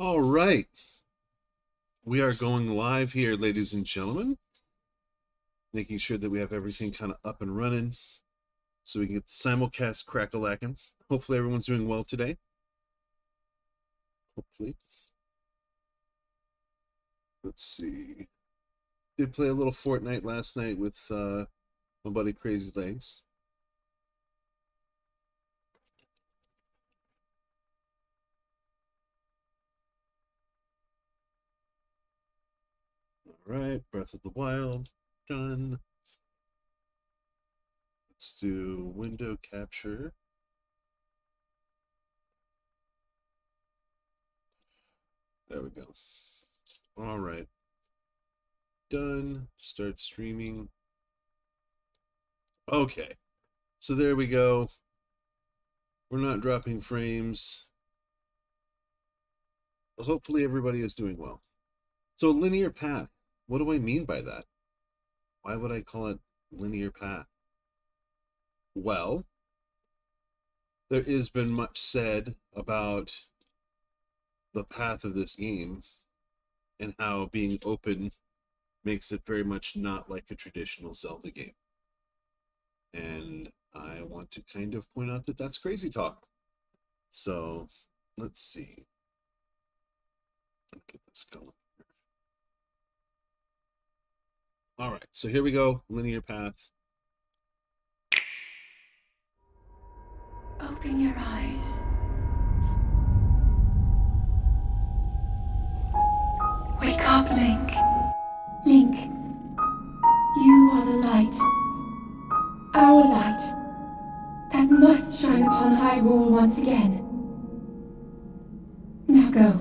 All right. We are going live here, ladies and gentlemen, making sure that we have everything kind of up and running so we can get the simulcast crack-a-lacking. Hopefully everyone's doing well today. Hopefully. Let's see. Did play a little Fortnite last night with my buddy Crazy Legs. All right, Breath of the Wild, done. Let's do window capture. There we go. All right. Done. Start streaming. Okay. So there we go. We're not dropping frames. Hopefully everybody is doing well. So linear path. What do I mean by that? Why would I call it linear path? Well, there has been much said about the path of this game and how being open makes it very much not like a traditional Zelda game. And I want to kind of point out that that's crazy talk. So let's see. Let's get this going. All right, so here we go, linear path. Open your eyes. Wake up, Link. Link, you are the light. Our light. That must shine upon Hyrule once again. Now go.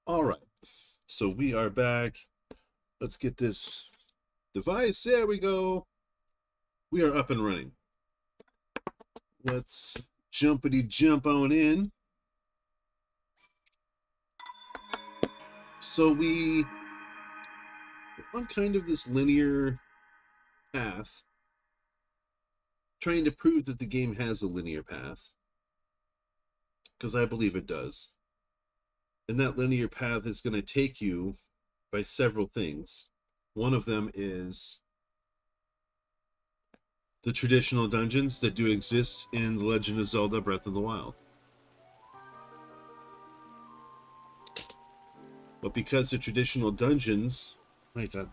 All right, so we are back. Let's get this device. There we go. We are up and running. Let's jumpity jump on in. So we're on kind of this linear path, trying to prove that the game has a linear path, because I believe it does. And that linear path is going to take you by several things. One of them is the traditional dungeons that do exist in The Legend of Zelda Breath of the Wild. But because the traditional dungeons, my God,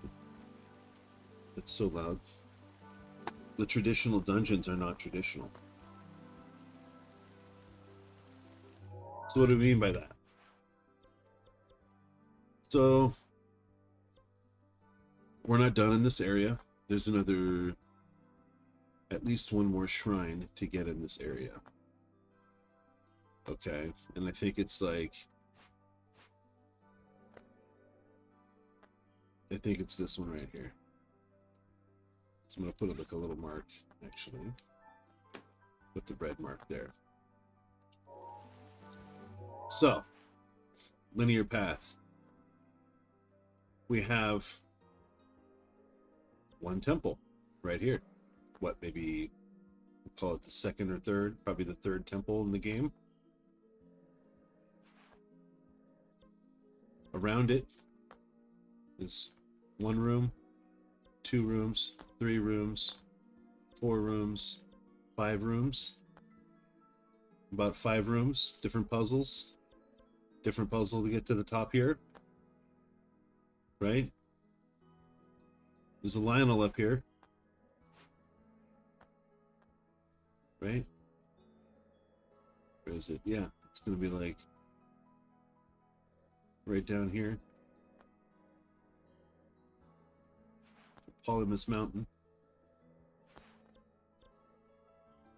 it's so loud. The traditional dungeons are not traditional. So what do we mean by that? So we're not done in this area. There's another, at least one more shrine to get in this area. Okay, and I think it's like, I think it's this one right here. So I'm going to put it like a little mark, actually. Put the red mark there. So, linear path. We have one temple right here. What, maybe we'll call it the second or third, probably the third temple in the game. Around it is one room, 2 rooms, 3 rooms, 4 rooms, 5 rooms. About 5 rooms, different puzzles. Different puzzle to get to the top here. Right? There's a Lionel up here. Right? Where is it? Yeah, it's going to be like right down here. Polymus Mountain.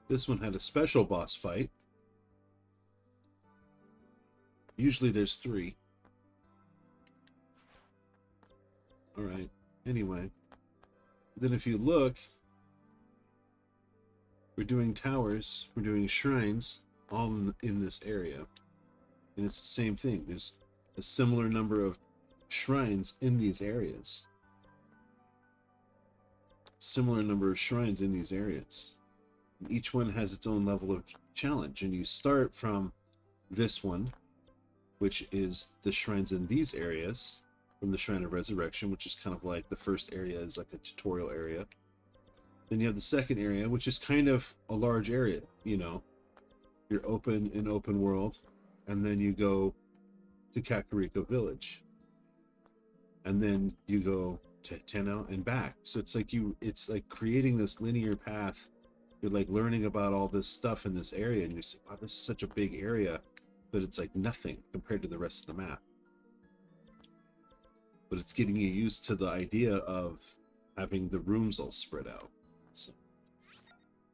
This one had a special boss fight. Usually there's 3. Alright, anyway. Then if you look, we're doing towers, we're doing shrines, all in this area. And it's the same thing. There's a similar number of shrines in these areas. Similar number of shrines in these areas. And each one has its own level of challenge. And you start from this one, which is the shrines in these areas, from the Shrine of Resurrection, which is kind of like the first area is like a tutorial area. Then you have the second area, which is kind of a large area, you know. You're open world, and then you go to Kakariko Village. And then you go to Tenno and back. So it's like creating this linear path. You're like learning about all this stuff in this area, and you're saying, wow, this is such a big area, but it's like nothing compared to the rest of the map. But it's getting you used to the idea of having the rooms all spread out. So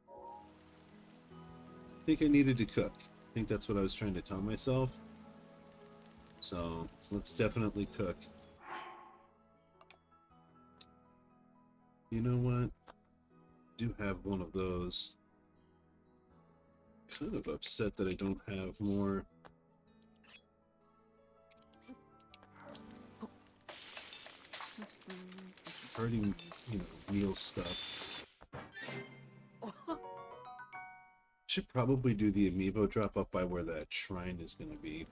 I think I needed to cook. I think that's what I was trying to tell myself. So let's definitely cook. You know what? I do have one of those. Kind of upset that I don't have more. Already, you know, meal stuff. Should probably do the amiibo drop up by where that shrine is going to be.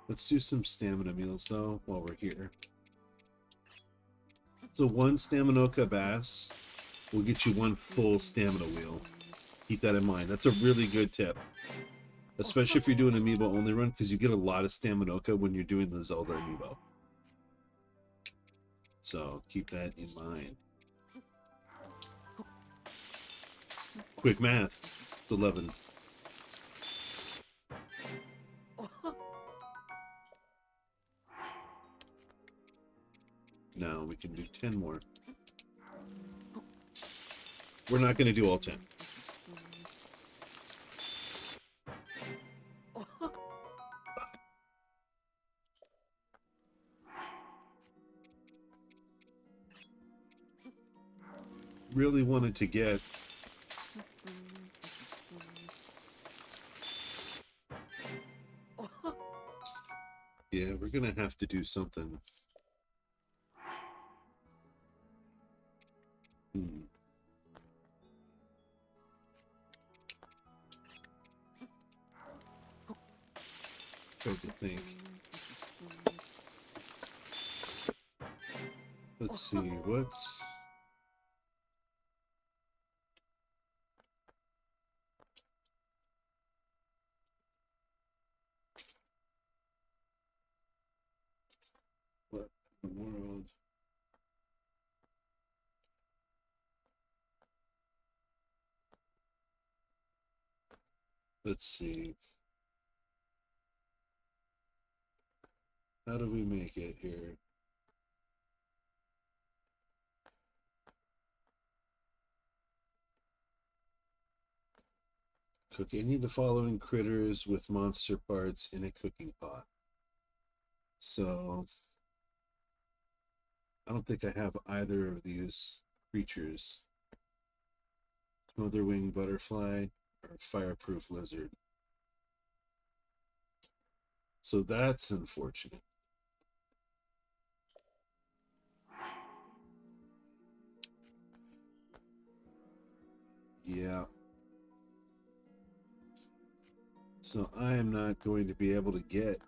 Let's do some stamina meals though while we're here. So 1 Staminoka Bass will get you 1 full stamina wheel. Keep that in mind. That's a really good tip. Especially if you're doing amiibo only run, because you get a lot of Staminoka when you're doing the Zelda amiibo. So keep that in mind. Quick math. It's 11. Now we can do 10 more. We're not going to do all 10. Really wanted to get yeah, we're gonna have to do something. Trying to think. Let's see, what's what in the world? Let's see. How do we make it here? Cook any of the following critters with monster parts in a cooking pot. So I don't think I have either of these creatures. Smotherwing butterfly or fireproof lizard. So that's unfortunate. Yeah. So I am not going to be able to get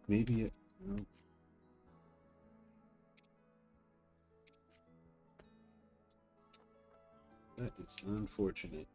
maybe it, no. That is unfortunate.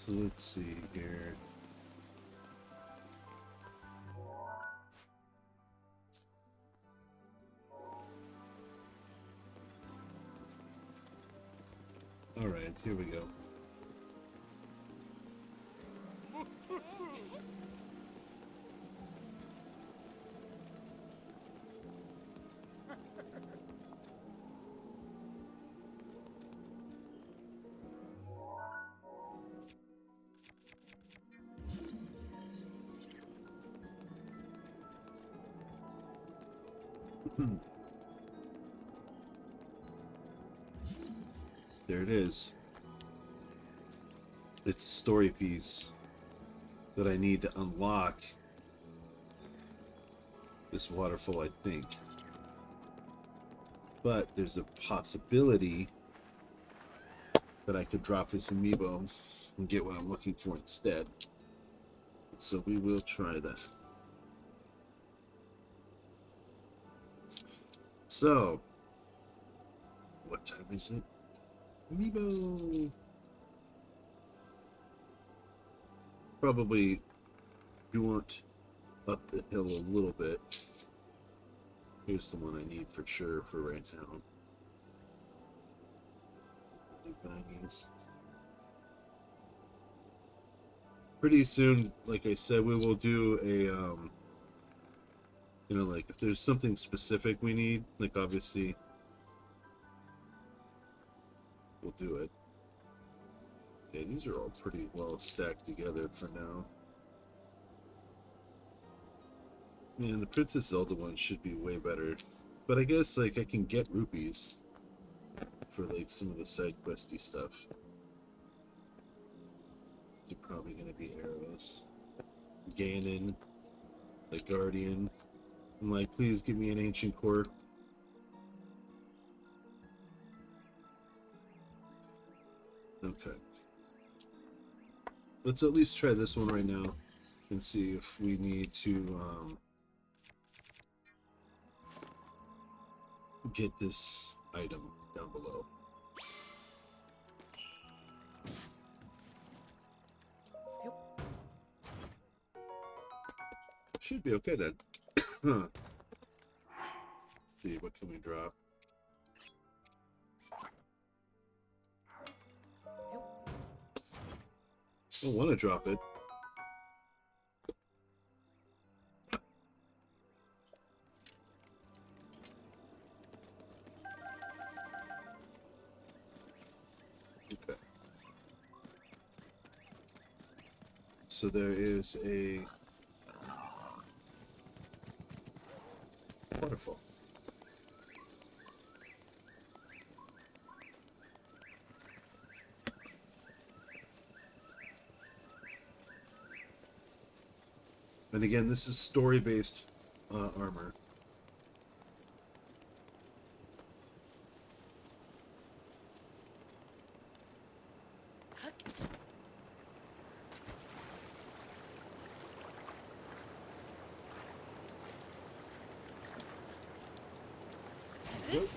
So let's see here. All right, here we go. There it is. It's a story piece that I need to unlock this waterfall, I think. But there's a possibility that I could drop this amiibo and get what I'm looking for instead. So we will try that. So, what time is it? Amiibo! Probably jaunt up the hill a little bit. Here's the one I need for sure for right now. Baggies. Pretty soon, like I said, we will do a, you know, like if there's something specific we need, like obviously we'll do it. Okay, these are all pretty well stacked together for now. Man, the Princess Zelda one should be way better. But I guess, like, I can get rupees for, like, some of the side questy stuff. They're probably going to be arrows. Ganon, the Guardian. I'm like, please give me an ancient core. Okay. Let's at least try this one right now and see if we need to get this item down below. Should be okay then. See, what can we drop? I don't want to drop it. Okay. So there is a waterfall. And again, this is story-based armor. Yep.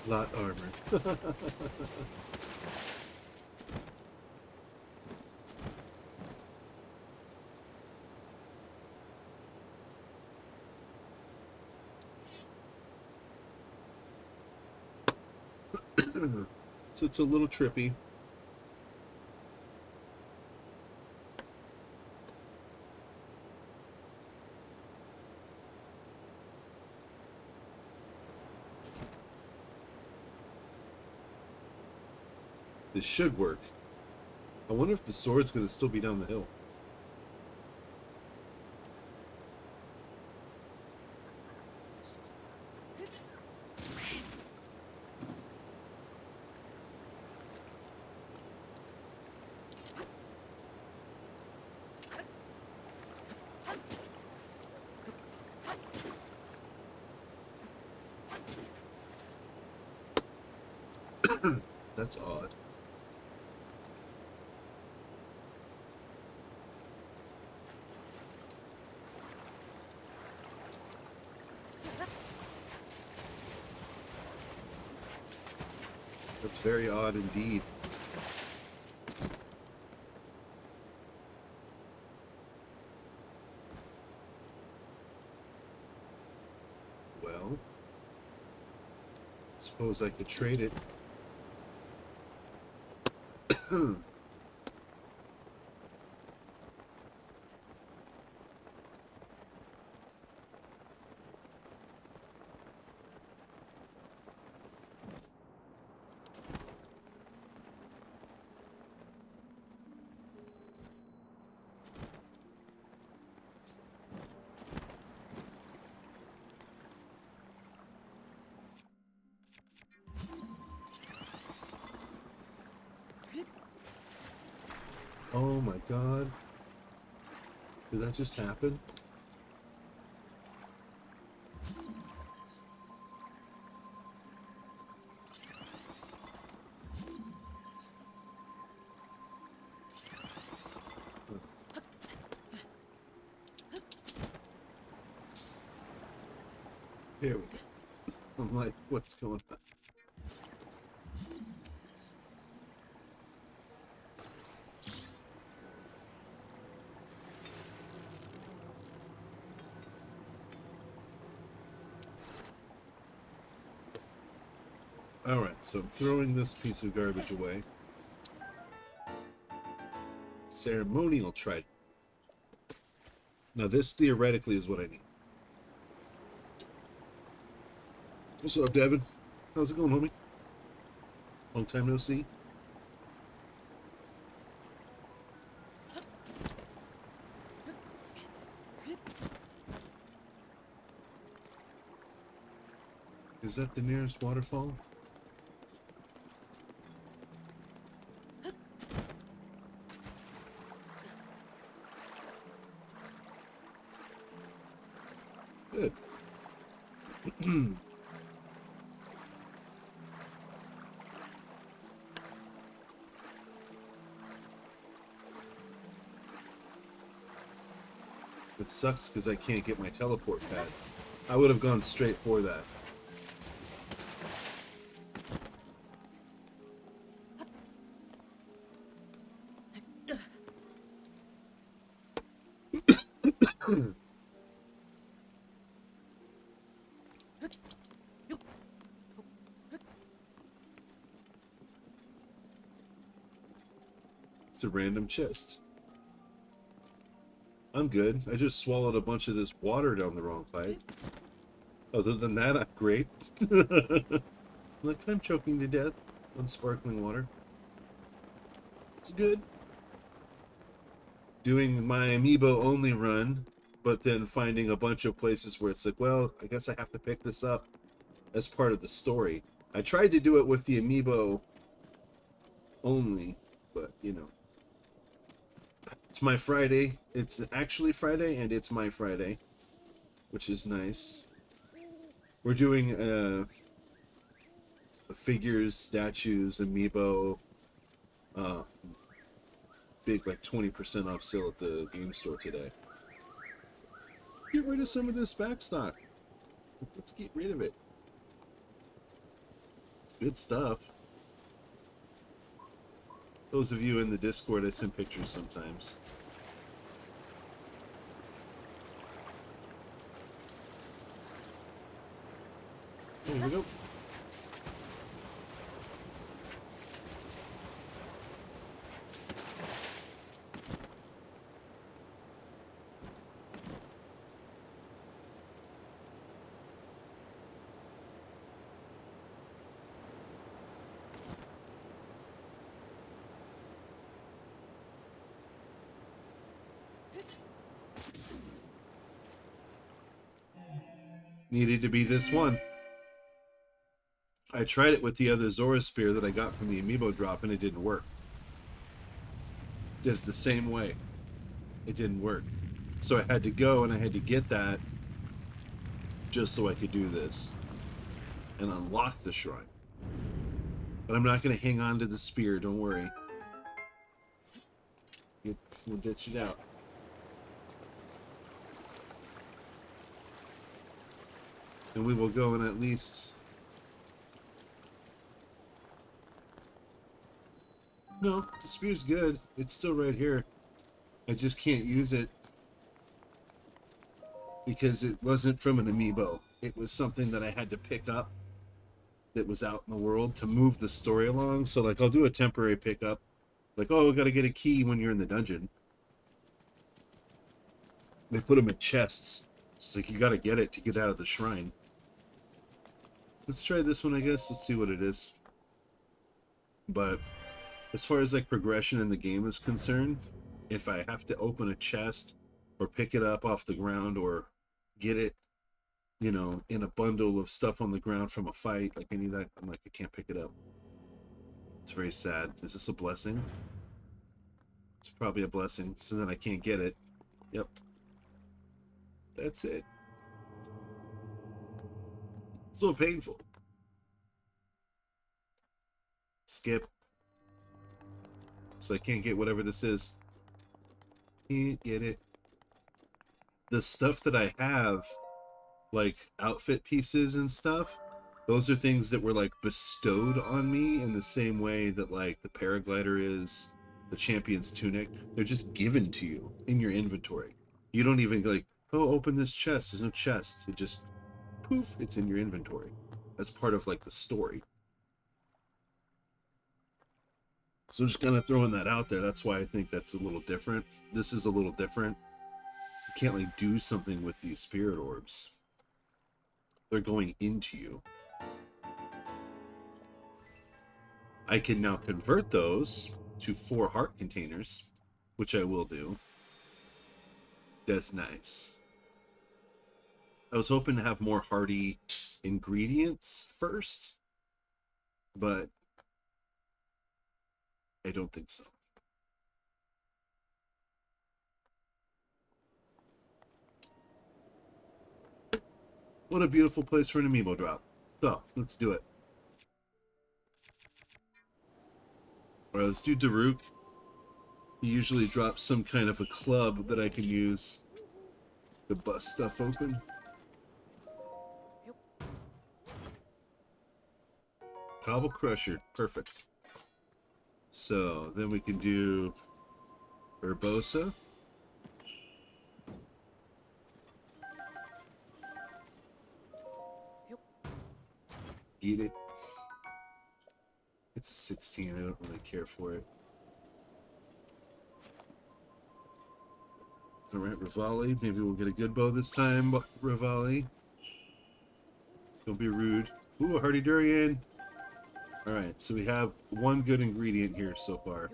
Lot armor. So it's a little trippy. This should work. I wonder if the sword's going to still be down the hill. That's odd. That's very odd indeed. Well, suppose I could trade it. Oh my god. Did that just happen? Here we go. I'm like, what's going on? Alright, so I'm throwing this piece of garbage away. Ceremonial trident. Now this theoretically is what I need. What's up, Devin? How's it going, homie? Long time no see. Is that the nearest waterfall? Good. It sucks because I can't get my teleport pad. I would have gone straight for that. It's a random chest. I'm good. I just swallowed a bunch of this water down the wrong pipe. Other than that, I'm great. Like, I'm choking to death on sparkling water. It's good. Doing my amiibo only run, but then finding a bunch of places where it's like, well, I guess I have to pick this up as part of the story. I tried to do it with the amiibo only, but, you know. It's my Friday. It's actually Friday, and it's my Friday, which is nice. We're doing figures, statues, amiibo, big like 20% off sale at the game store today. Get rid of some of this back stock. Let's get rid of it. It's good stuff. Those of you in the Discord, I send pictures sometimes. Here we go. Needed to be this one. I tried it with the other Zora Spear that I got from the amiibo drop, and it didn't work. Did it the same way. It didn't work. So I had to go and I had to get that just so I could do this and unlock the shrine. But I'm not going to hang on to the spear, don't worry. We'll ditch it out. And we will go and at least... No, the spear's good. It's still right here. I just can't use it because it wasn't from an amiibo. it was something that I had to pick up that was out in the world to move the story along. So like I'll do a temporary pickup, like, oh, I gotta get a key when you're in the dungeon. They put them in chests. It's like you gotta get it to get out of the shrine. Let's try this one, I guess. Let's see what it is. But as far as like progression in the game is concerned, if I have to open a chest or pick it up off the ground or get it, you know, in a bundle of stuff on the ground from a fight, like any of that, I'm like, I can't pick it up. It's very sad. Is this a blessing? It's probably a blessing. So then I can't get it. Yep. That's it. So painful. Skip. So I can't get whatever this is. Can't get it. The stuff that I have, like outfit pieces and stuff, those are things that were like bestowed on me in the same way that like the paraglider is, the champion's tunic. They're just given to you in your inventory. You don't even like, oh, open this chest. There's no chest. It just poof, it's in your inventory. That's part of like the story. So just kind of throwing that out there. That's why I think that's a little different. This is a little different. You can't like do something with these spirit orbs. They're going into you. I can now convert those to 4 heart containers, which I will do. That's nice. I was hoping to have more hearty ingredients first, but I don't think so. What a beautiful place for an amiibo drop. So, let's do it. Alright, let's do Daruk. He usually drops some kind of a club that I can use to bust stuff open. Cobble Crusher, perfect. So, then we can do Urbosa. Eat it. It's a 16, I don't really care for it. Alright, Rivali. Maybe we'll get a good bow this time, Rivali. Don't be rude. Ooh, a Hardy Durian! Alright, so we have one good ingredient here so far.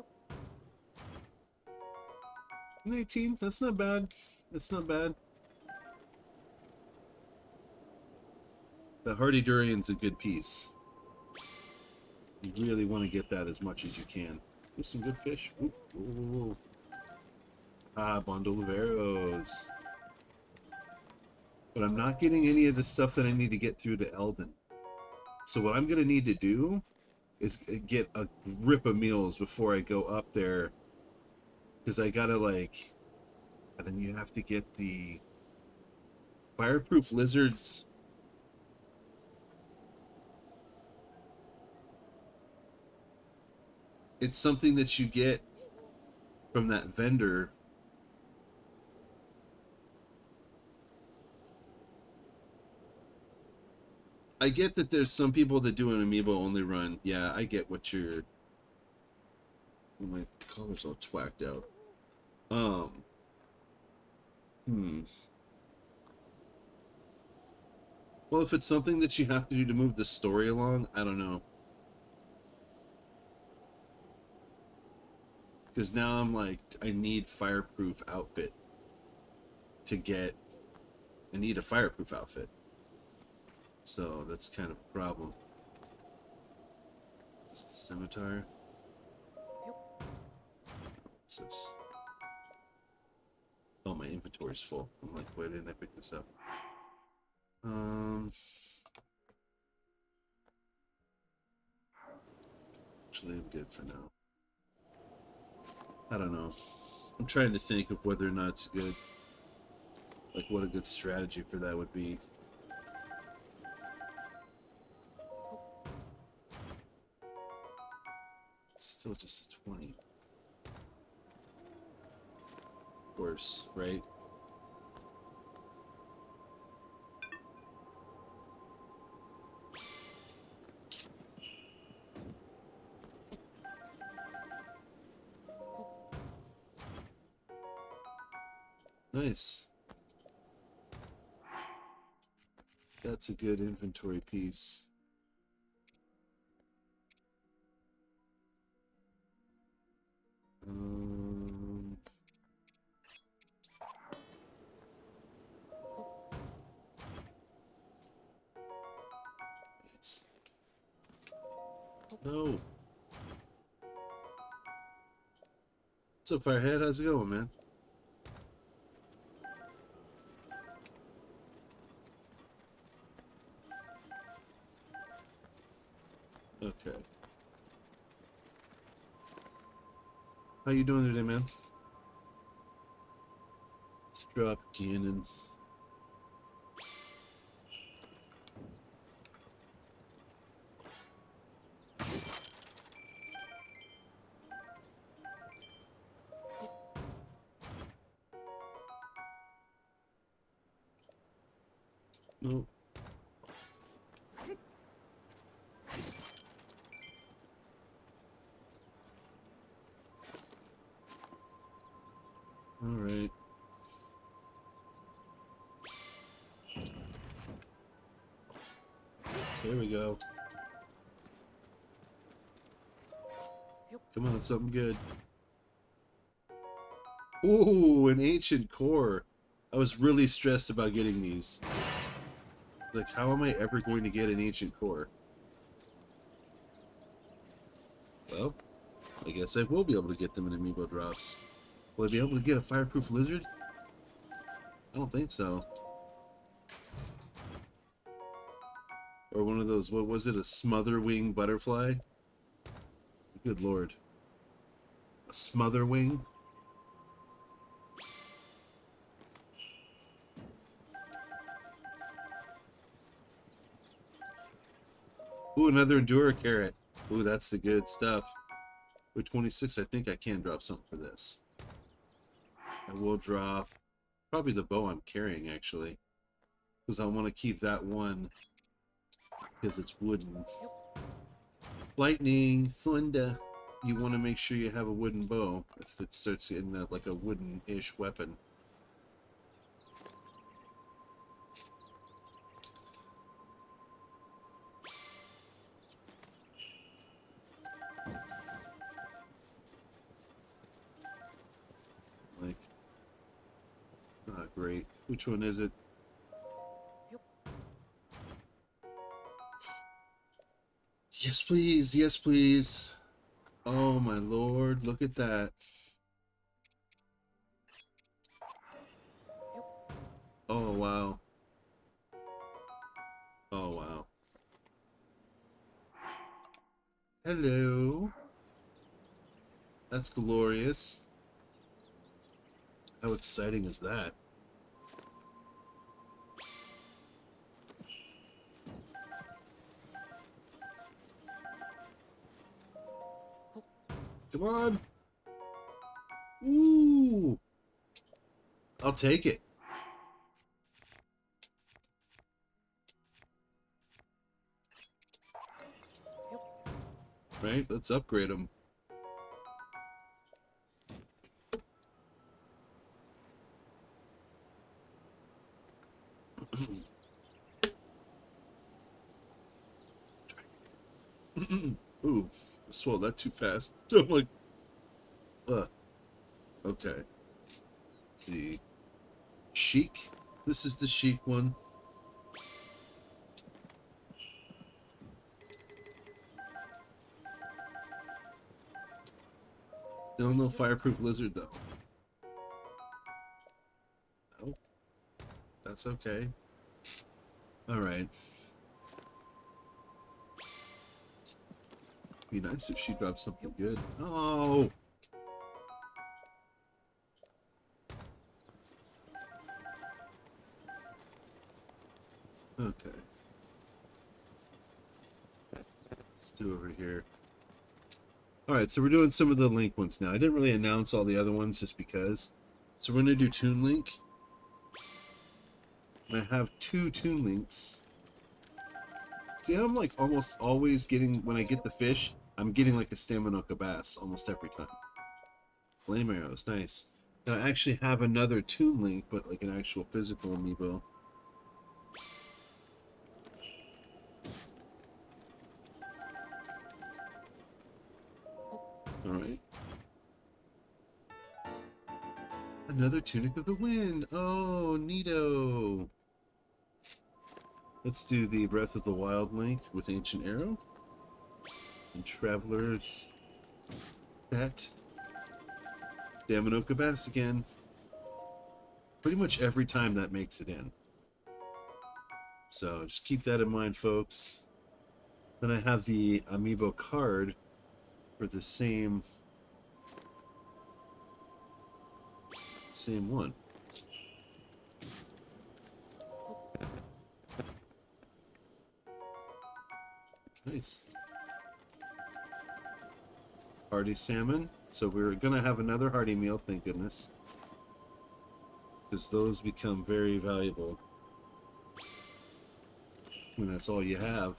18, that's not bad. That's not bad. The Hardy Durian's a good piece. You really want to get that as much as you can. There's some good fish. Ooh, ooh, ooh. Ah, bundle of arrows. But I'm not getting any of the stuff that I need to get through to Eldon. So what I'm going to need to do is get a grip of meals before I go up there. Because I gotta like... And then you have to get the fireproof lizards. It's something that you get from that vendor. I get that there's some people that do an amiibo only run. Yeah, I get what you're... Oh, my color's all twacked out. Well, if it's something that you have to do to move the story along, I don't know. Because now I'm like, I need fireproof outfit to get... I need a fireproof outfit. So that's kind of a problem. Is this the scimitar? What's this? Oh, my inventory's full. I'm like, why didn't I pick this up? Actually, I'm good for now. I don't know. I'm trying to think of whether or not it's good. Like, what a good strategy for that would be. Still just a 20. Worse, right? Nice. That's a good inventory piece. Nice. No. What's up, Firehead? How's it going, man? Okay. How you doing today, man? Let's drop Ganon. Nope. All right. There we go. Come on, something good. Ooh, an ancient core. I was really stressed about getting these. Like, how am I ever going to get an ancient core? Well, I guess I will be able to get them in amiibo drops. Will I be able to get a fireproof lizard? I don't think so. Or one of those, what was it, a smother wing butterfly? Good lord. A smother wing? Ooh, another Endura carrot. Ooh, that's the good stuff. With 26, I think I can drop something for this. I will drop probably the bow I'm carrying, actually. Because I want to keep that one because it's wooden. Lightning, thunder. You want to make sure you have a wooden bow if it starts getting like a wooden-ish weapon. Like, ah, great. Which one is it? Yes, please. Yes, please. Oh, my lord. Look at that. Oh, wow. Oh, wow. Hello. That's glorious. How exciting is that? Come on. Ooh. I'll take it. Right? Let's upgrade them. Ooh, I swallowed that too fast. I'm like, okay. Let's see. Chic. This is the chic one. Still no fireproof lizard though. No. That's okay. Alright. Be nice if she dropped something good. Oh! Okay. Let's do over here. Alright, so we're doing some of the Link ones now. I didn't really announce all the other ones just because. So we're going to do Toon Link. And I have 2 Toon Links. See, I'm like almost always getting, when I get the fish, I'm getting like a Staminoka bass almost every time. Flame arrows, nice. I actually have another Toon Link, but like an actual physical amiibo. Alright. Another Tunic of the Wind! Oh, neato! Let's do the Breath of the Wild link with Ancient Arrow. And Traveler's Set. Daminoka Bass again. Pretty much every time that makes it in. So just keep that in mind, folks. Then I have the amiibo card for the same one. Nice. Hearty salmon. So we're gonna have another hearty meal, thank goodness, because those become very valuable when that's all you have.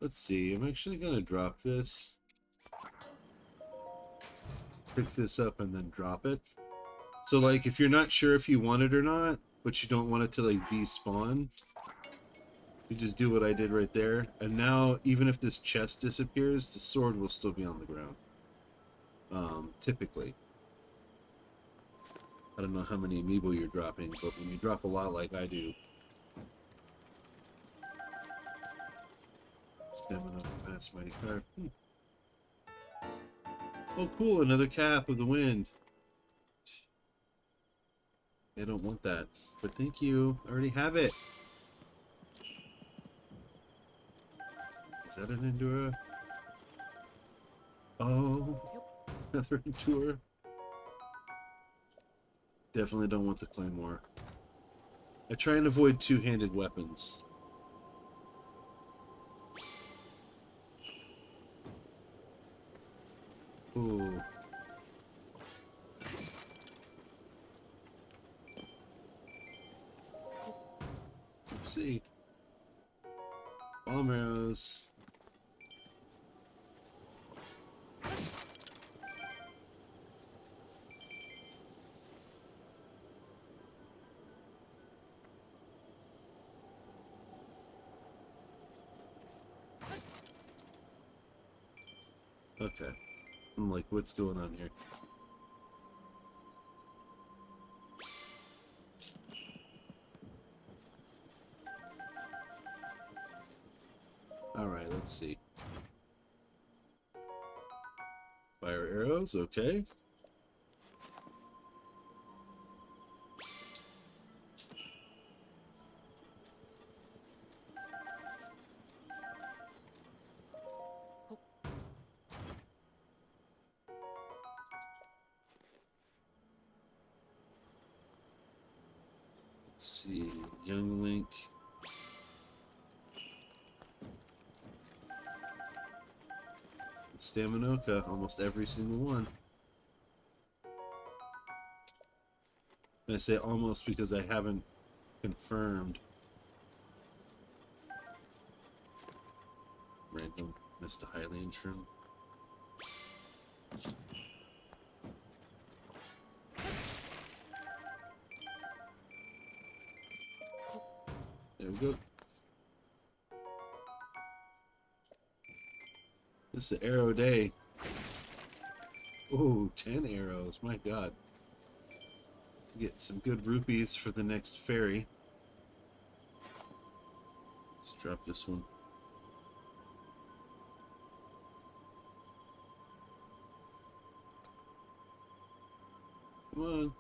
Let's see, I'm actually gonna drop this. Pick this up and then drop it. So like if you're not sure if you want it or not, but you don't want it to like despawn, you just do what I did right there. And now even if this chest disappears, the sword will still be on the ground. Typically. I don't know how many amiibo you're dropping, but when you drop a lot like I do. Stamina past mighty card. Oh cool, another Cap of the Wind. I don't want that, but thank you. I already have it. Is that an Endura? Oh, another Endura. Definitely don't want the Claymore. I try and avoid two-handed weapons. Ooh. Let's see. Bomb arrows. Okay. I'm like, what's going on here? Alright, let's see. Fire arrows, okay. Let's see, Young Link. Staminoka, almost every single one. And I say almost because I haven't confirmed. Random missed a Hylian Shroom. There we go. This is the arrow day. Oh, 10 arrows. My god. Get some good rupees for the next ferry. Let's drop this one. Come on.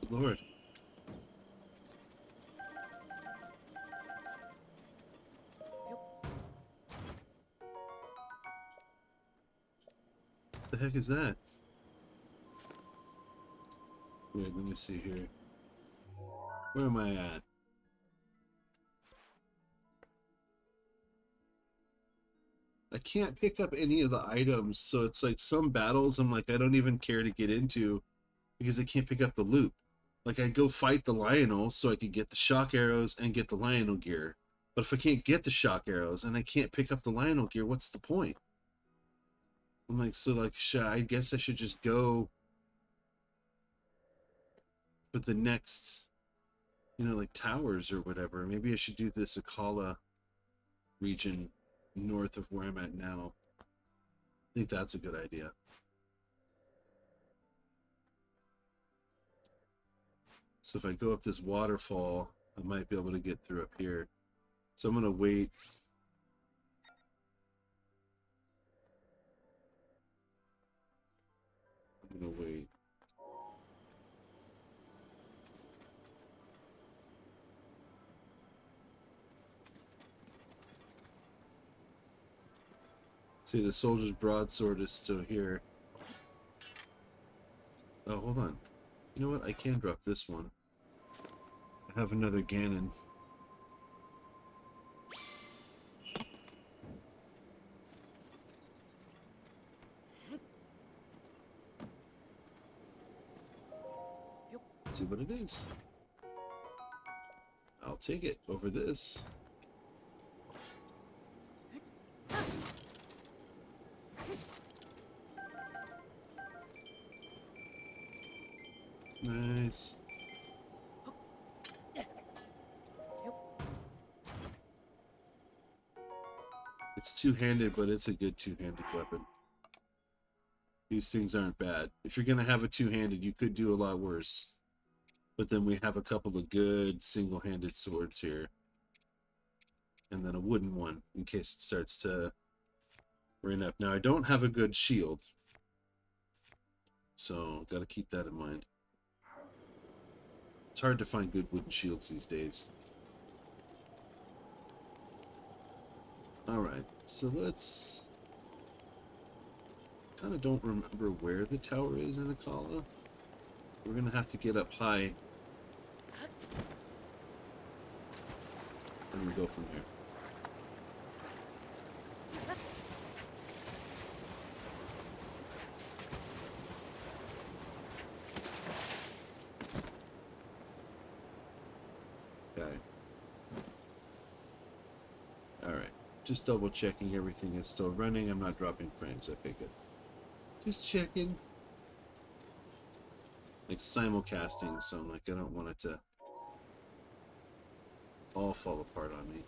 Good Lord. What the heck is that? Wait, let me see here. Where am I at? I can't pick up any of the items, so it's like some battles I'm like I don't even care to get into because I can't pick up the loot. Like I go fight the Lionel so I could get the shock arrows and get the Lionel gear. But if I can't get the shock arrows and I can't pick up the Lionel gear, what's the point? I'm like, so like, I guess I should just go for the next, like towers or whatever. Maybe I should do this Akala region north of where I'm at now. I think that's a good idea. So if I go up this waterfall, I might be able to get through up here. So I'm going to wait. I'm going to wait. See, the soldier's broadsword is still here. Oh, hold on. You know what? I can drop this one. I have another Ganon. Let's see what it is. I'll take it over this. Nice. It's two-handed, but it's a good two-handed weapon. These things aren't bad. If you're going to have a two-handed, you could do a lot worse. But then we have a couple of good single-handed swords here. And then a wooden one, in case it starts to rain up. Now, I don't have a good shield. So, got to keep that in mind. It's hard to find good wooden shields these days. Alright, so let's... kind of don't remember where the tower is in Akala. We're going to have to get up high. And we go from here. Okay. Alright. Just double checking everything is still running. I'm not dropping frames, I figured. Just checking. Like simulcasting, so I'm like, I don't want it to all fall apart on me.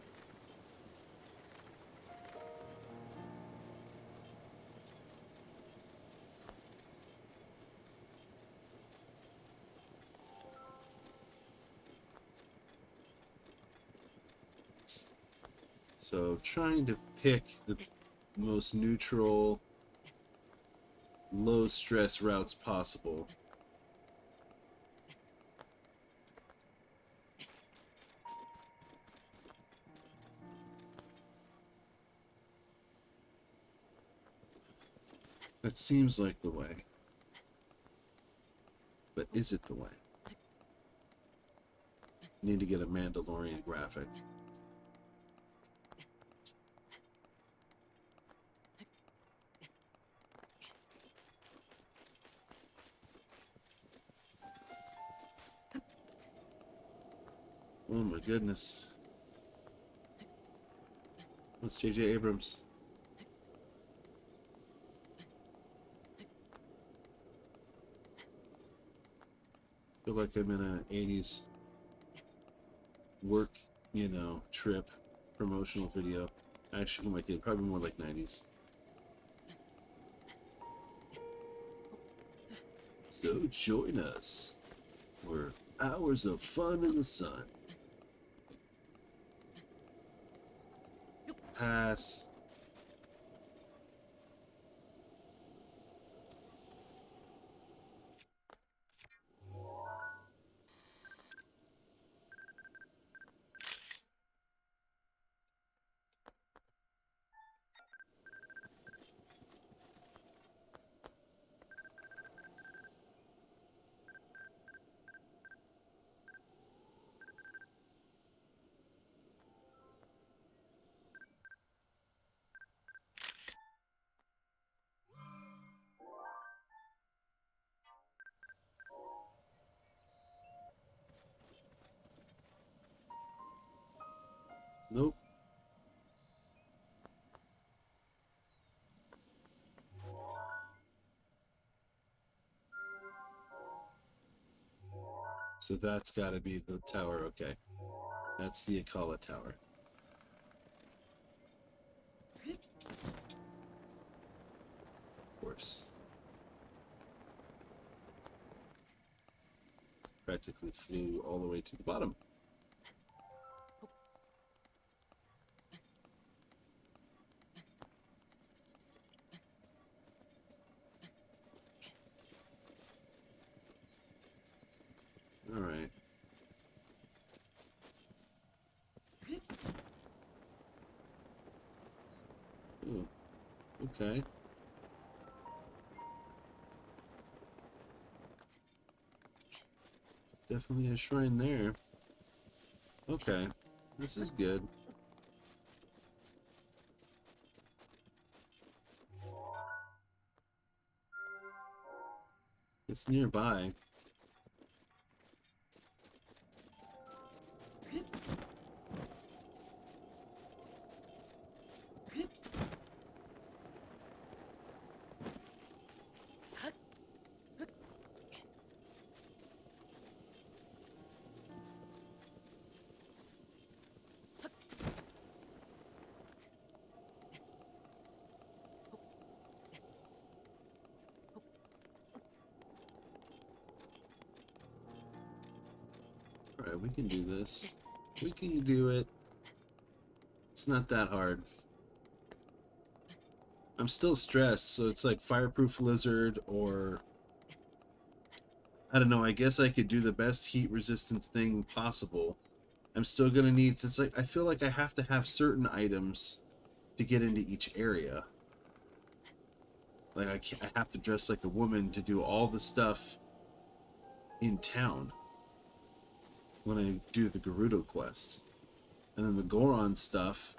So trying to pick the most neutral, low stress routes possible. That seems like the way. But is it the way? Need to get a Mandalorian graphic. Oh my goodness. What's J.J. Abrams? I feel like I'm in an 80s work, trip promotional video. Actually, my kid, probably more like 90s. So join us for hours of fun in the sun. Pass. Nope. So that's got to be the tower. Okay. That's the Akala Tower. Of course. Practically flew all the way to the bottom. All right. Ooh, okay. There's definitely a shrine there. Okay. This is good. It's nearby. Alright, we can do this. We can do it. It's not that hard. I'm still stressed, so it's like fireproof lizard or... I don't know, I guess I could do the best heat resistance thing possible. I'm still gonna need to... It's like, I feel like I have to have certain items to get into each area. Like, I have to dress like a woman to do all the stuff in town when I do the Gerudo quests. And then the Goron stuff,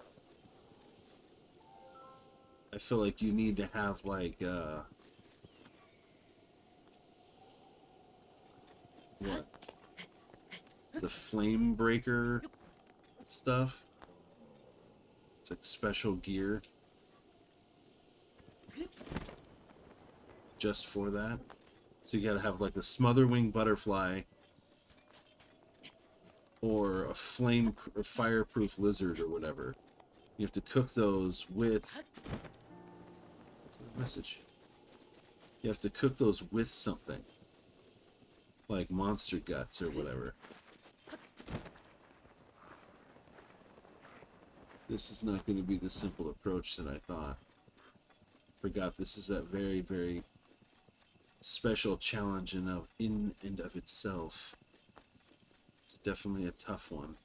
I feel like you need to have, like, what? The flame breaker stuff. It's like special gear. Just for that. So you gotta have like a smotherwing butterfly or a flame or fireproof lizard or whatever. You have to cook those with... What's that message? You have to cook those with something. Like monster guts or whatever. This is not going to be the simple approach that I thought. Forgot this is a very, very special challenge in and of itself. It's definitely a tough one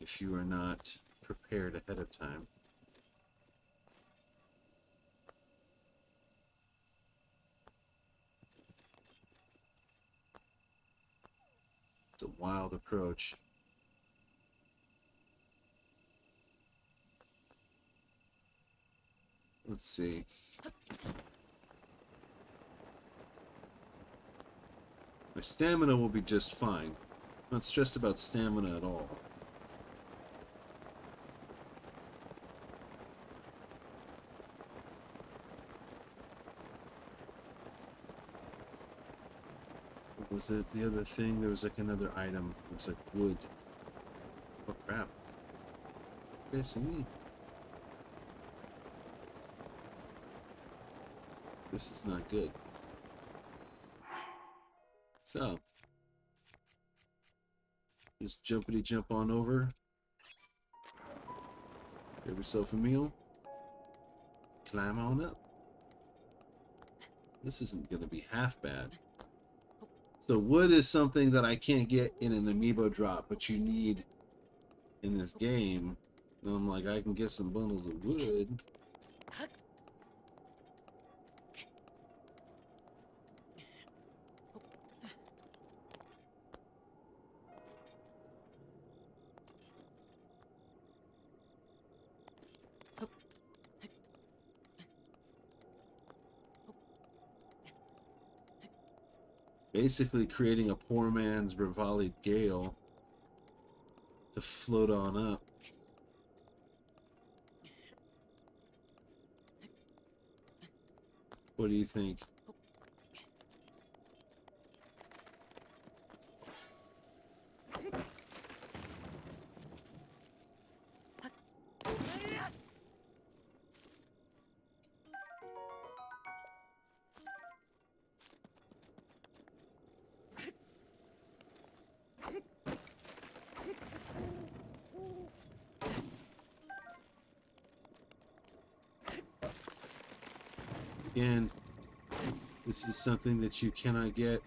if you are not prepared ahead of time. It's a wild approach. Let's see. My stamina will be just fine. I'm not stressed about stamina at all. What was it? The other thing, there was like another item. It was like wood. Oh crap. You guys see me? This is not good. So, just jumpity jump on over. Grab yourself a meal. Climb on up. This isn't going to be half bad. So wood is something that I can't get in an amiibo drop, but you need in this game. And I'm like, I can get some bundles of wood. Basically creating a poor man's Revali Gale. to float on up. What do you think? Again, this is something that you cannot get.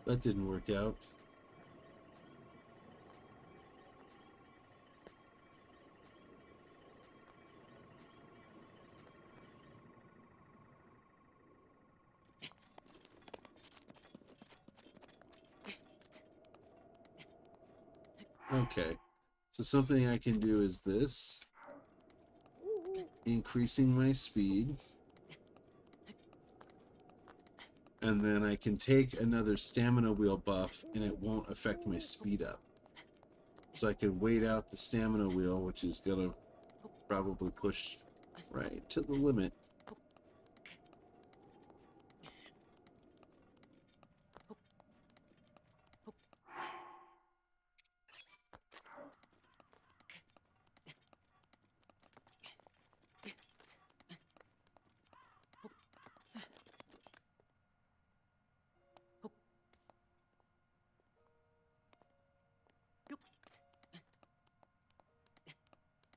That didn't work out. Okay, so something I can do is this, increasing my speed, and then I can take another stamina wheel buff and it won't affect my speed up. So I can wait out the stamina wheel, which is gonna probably push right to the limit.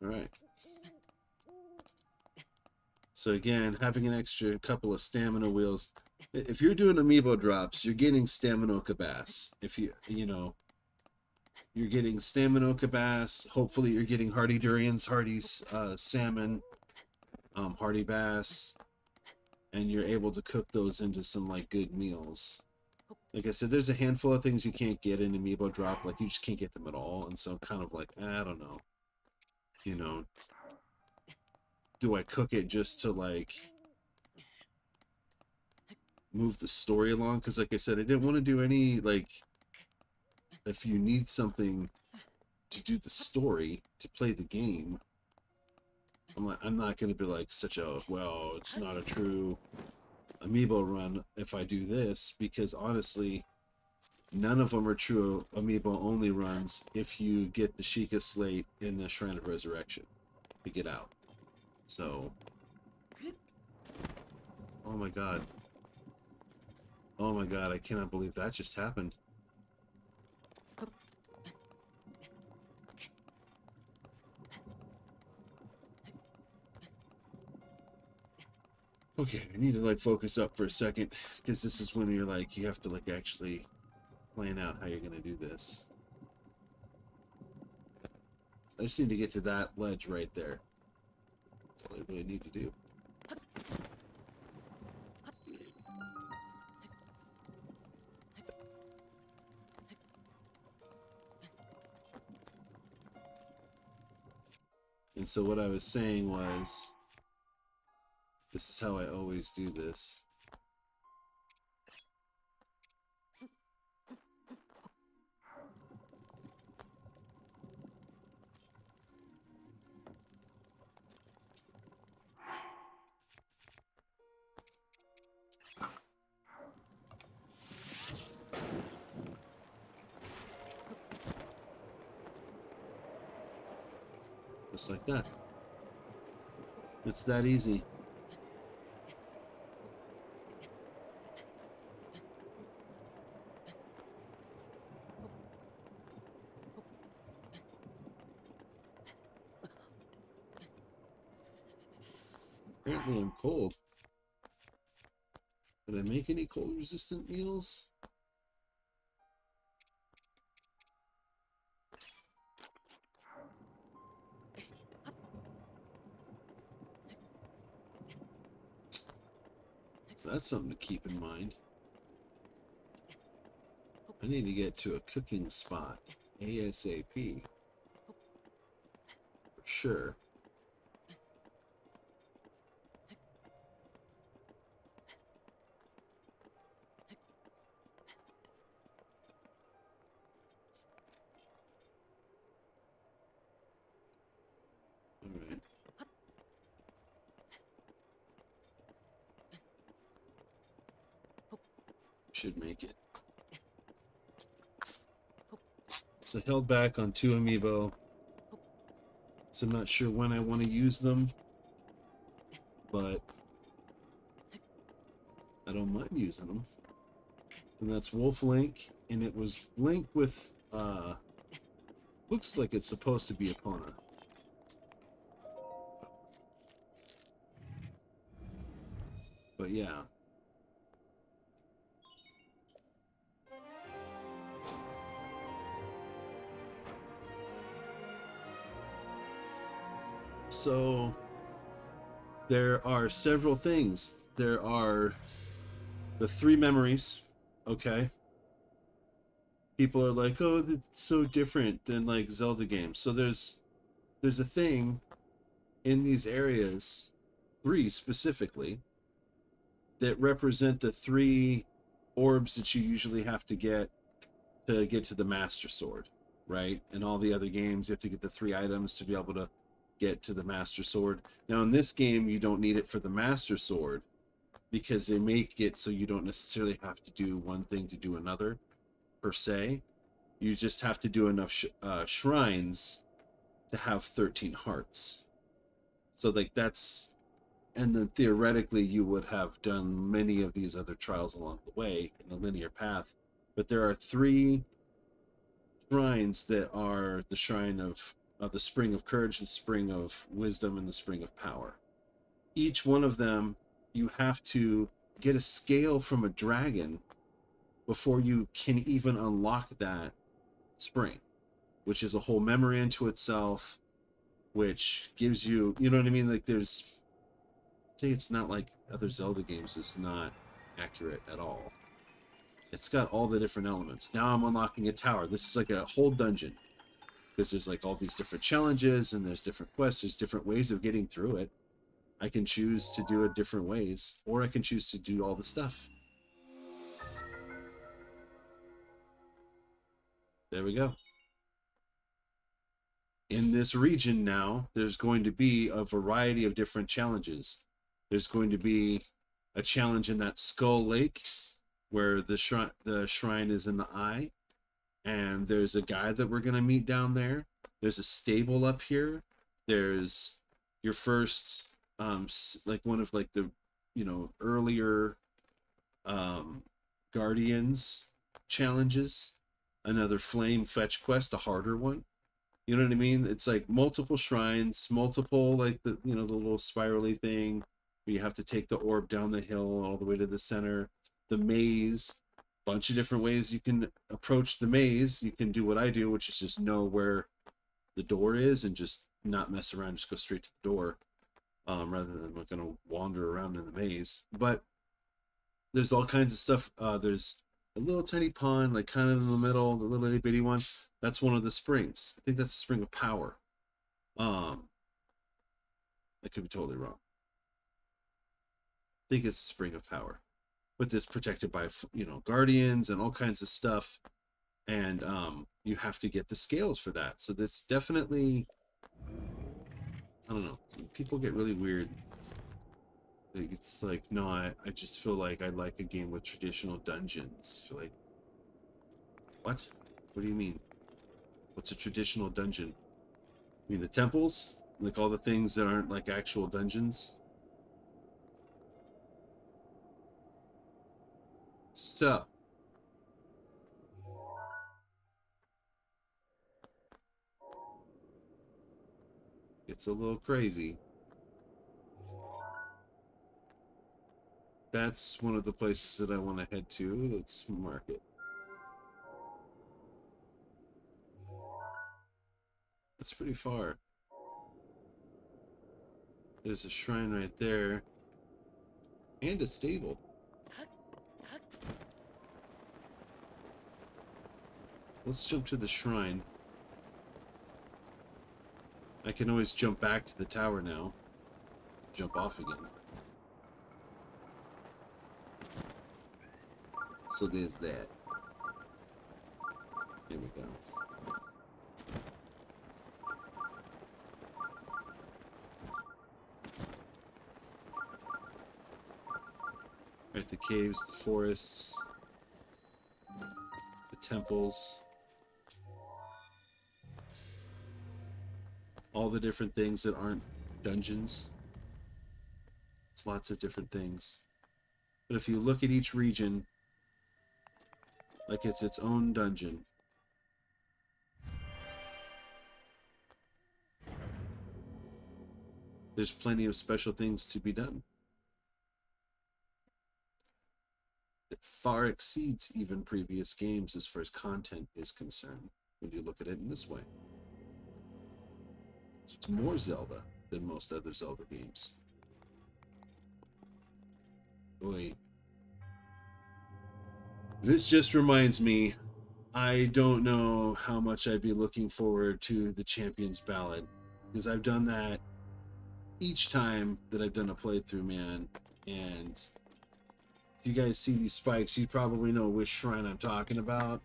All right. So again, having an extra couple of stamina wheels. If you're doing amiibo drops, you're getting Staminoka Bass. If you're getting Staminoka Bass. Hopefully, you're getting Hardy Durians, Hardy's salmon, Hardy Bass, and you're able to cook those into some like good meals. Like I said, there's a handful of things you can't get in amiibo drop. Like you just can't get them at all, and so I'm kind of like, I don't know. You know, do I cook it just to like move the story along? Because like I said, I didn't want to do any like, if you need something to do the story to play the game, I'm not going to be like such a, well, it's not a true amiibo run if I do this, because honestly, none of them are true amiibo only runs if you get the Sheikah Slate in the Shrine of Resurrection to get out. So, oh my god. Oh my god, I cannot believe that just happened. Okay, I need to like focus up for a second, because this is when you're like, you have to like actually plan out how you're going to do this. I just need to get to that ledge right there. That's all I really need to do. And so what I was saying was, this is how I always do this. Just like that. It's that easy. Apparently I'm cold. Did I make any cold resistant meals? So that's something to keep in mind. I need to get to a cooking spot ASAP. For sure. Alright. Should make it. So held back on 2 amiibo. So I'm not sure when I want to use them. But I don't mind using them. And that's Wolf Link. And it was Link with looks like it's supposed to be Epona. But yeah. So there are several things. There are the 3 memories, okay? People are like, "Oh, it's so different than like Zelda games." So there's a thing in these areas, 3 specifically, that represent the 3 orbs that you usually have to get to the Master Sword, right? In all the other games, you have to get the 3 items to be able to get to the Master Sword. Now, in this game, you don't need it for the Master Sword because they make it so you don't necessarily have to do one thing to do another, per se. You just have to do enough shrines to have 13 hearts. So, like, that's... And then theoretically, you would have done many of these other trials along the way in a linear path. But there are 3 shrines that are the shrine of the Spring of Courage, the Spring of Wisdom, and the Spring of Power. Each one of them, you have to get a scale from a dragon before you can even unlock that spring, which is a whole memory into itself, which gives you, you know what I mean? Like, there's... Say it's not like other Zelda games, it's not accurate at all. It's got all the different elements. Now I'm unlocking a tower. This is like a whole dungeon, because there's like all these different challenges and there's different quests. There's different ways of getting through it. I can choose to do it different ways, or I can choose to do all the stuff. There we go. In this region now, there's going to be a variety of different challenges. There's going to be a challenge in that Skull Lake, where the shrine is in the eye, and there's a guy that we're going to meet down there. There's a stable up here. There's your first like one of like the, you know, earlier Guardians challenges, another flame fetch quest, a harder one. You know what I mean? It's like multiple shrines, multiple, like, the, you know, the little spirally thing where you have to take the orb down the hill all the way to the center. The maze, bunch of different ways you can approach the maze. You can do what I do, which is just know where the door is and just not mess around, just go straight to the door, rather than like gonna wander around in the maze. But there's all kinds of stuff. There's a little tiny pond, like kind of in the middle, the little itty bitty one. That's one of the springs. I think that's the Spring of Power. I could be totally wrong. I think it's the Spring of Power, but it's protected by, you know, guardians and all kinds of stuff, and you have to get the scales for that. So that's definitely, I don't know. People get really weird. It's like, no, I just feel like I like a game with traditional dungeons. I feel like, what? What do you mean? What's a traditional dungeon? I mean the temples? Like all the things that aren't like actual dungeons? So, it's a little crazy. That's one of the places that I want to head to. Let's mark it. That's pretty far. There's a shrine right there. And a stable. let's jump to the shrine. I can always jump back to the tower now. Jump off again. So there's that. Here we go. Right, the caves, the forests, the temples, all the different things that aren't dungeons. It's lots of different things. But if you look at each region like it's its own dungeon, there's plenty of special things to be done. It far exceeds even previous games as far as content is concerned when you look at it in this way. So it's more Zelda than most other Zelda games. Boy. This just reminds me, I don't know how much I'd be looking forward to the Champion's Ballad, because I've done that each time that I've done a playthrough, man. And if you guys see these spikes, you probably know which shrine I'm talking about.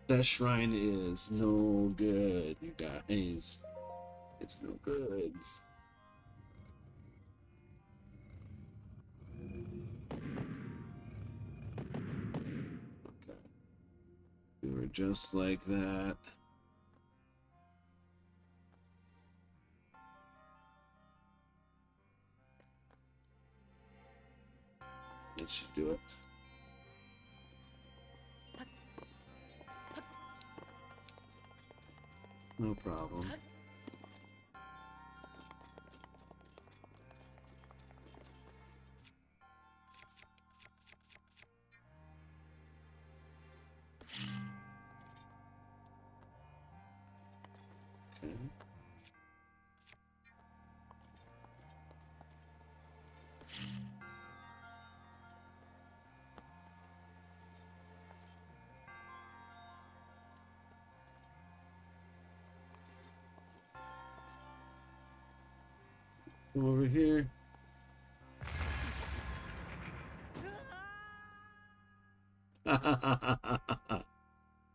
That shrine is no good, you guys. It's no good. Okay. We were just like that. That should do it. No problem. Okay. Come over here.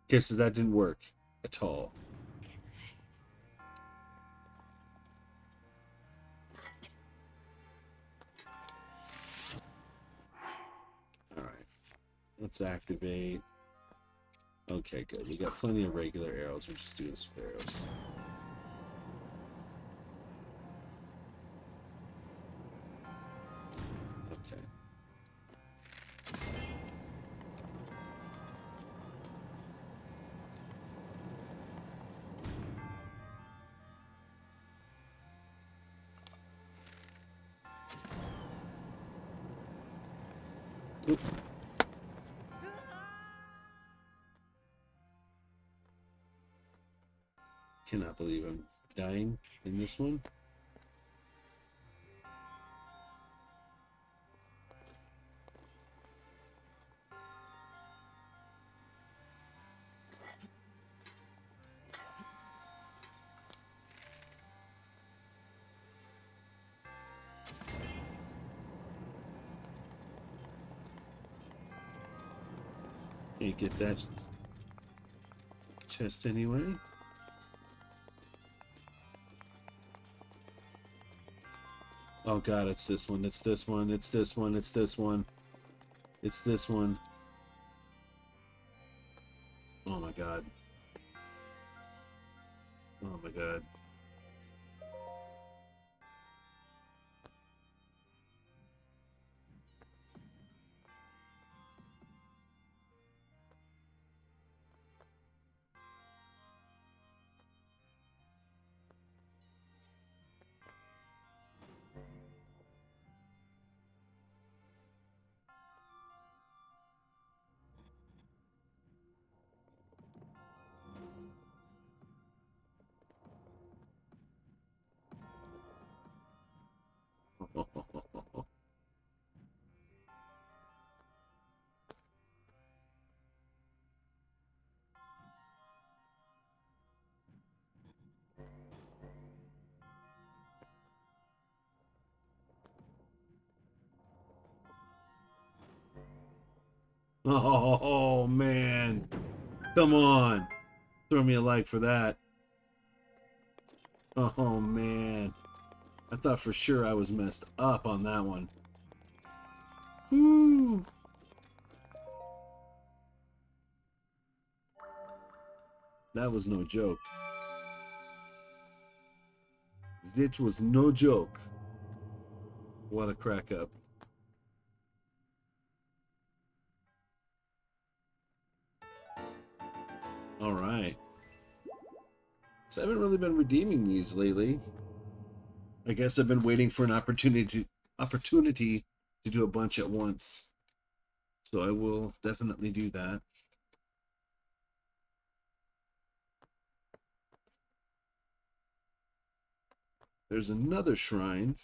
Okay, so that didn't work at all. All right, let's activate. Okay, good. We got plenty of regular arrows. We're just doing sparrows. Okay. Oop. Cannot believe I'm dying in this one. Can't get that chest anyway. Oh god, it's this one, it's this one, it's this one, it's this one. It's this one. Oh my god. Oh my god. Oh, man. Come on. Throw me a like for that. Oh, man. I thought for sure I was messed up on that one. Woo. That was no joke. It was no joke. What a crack up. All right. So I haven't really been redeeming these lately. I guess I've been waiting for an opportunity to do a bunch at once. So I will definitely do that. There's another shrine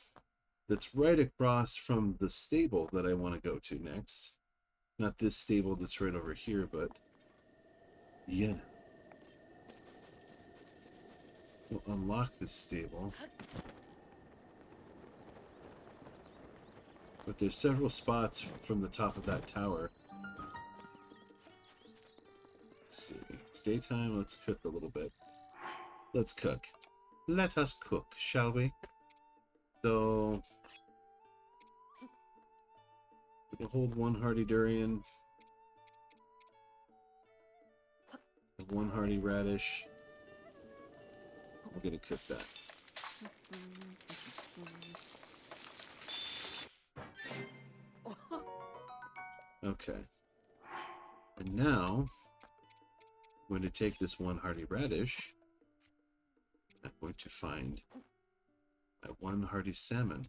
that's right across from the stable that I want to go to next. Not this stable that's right over here, but yeah. We'll unlock this stable. But there's several spots from the top of that tower. Let's see. It's daytime. Let's cook a little bit. Let's cook. Let us cook, shall we? So we can hold one hardy durian, one hardy radish. We're gonna cook that. Okay. And now I'm going to take this one hardy radish. I'm going to find my one hardy salmon.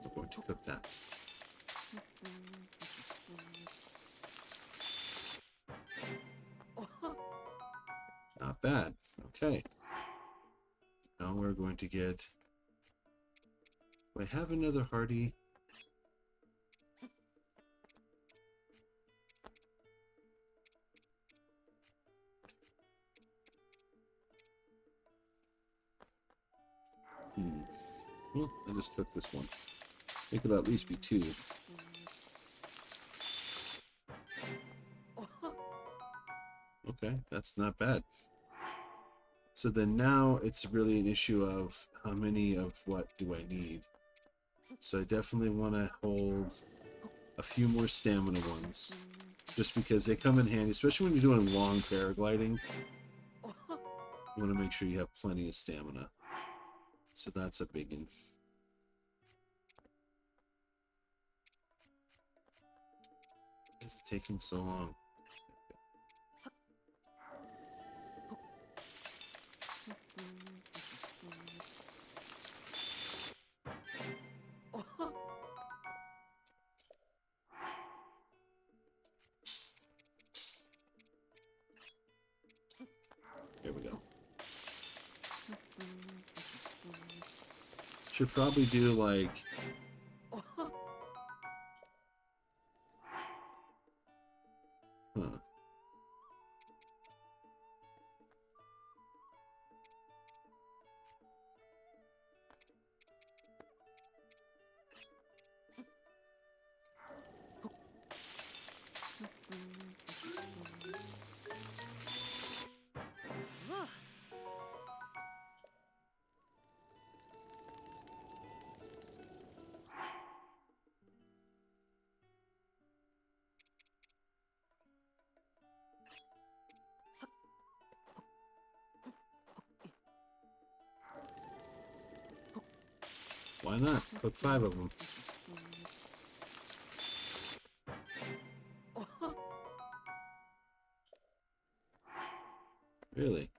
I'm going to cook that. Not bad. Okay. Now we're going to get... Do I have another hardy? Well, I'll just cook this one. I think it'll at least be two. Okay, that's not bad. So then now it's really an issue of how many of what do I need. So I definitely want to hold a few more stamina ones, just because they come in handy, especially when you're doing long paragliding. You want to make sure you have plenty of stamina. So that's a big one. Why is it taking so long? Here we go. Should probably do like... Huh. Why not? Cook 5 of them. Really?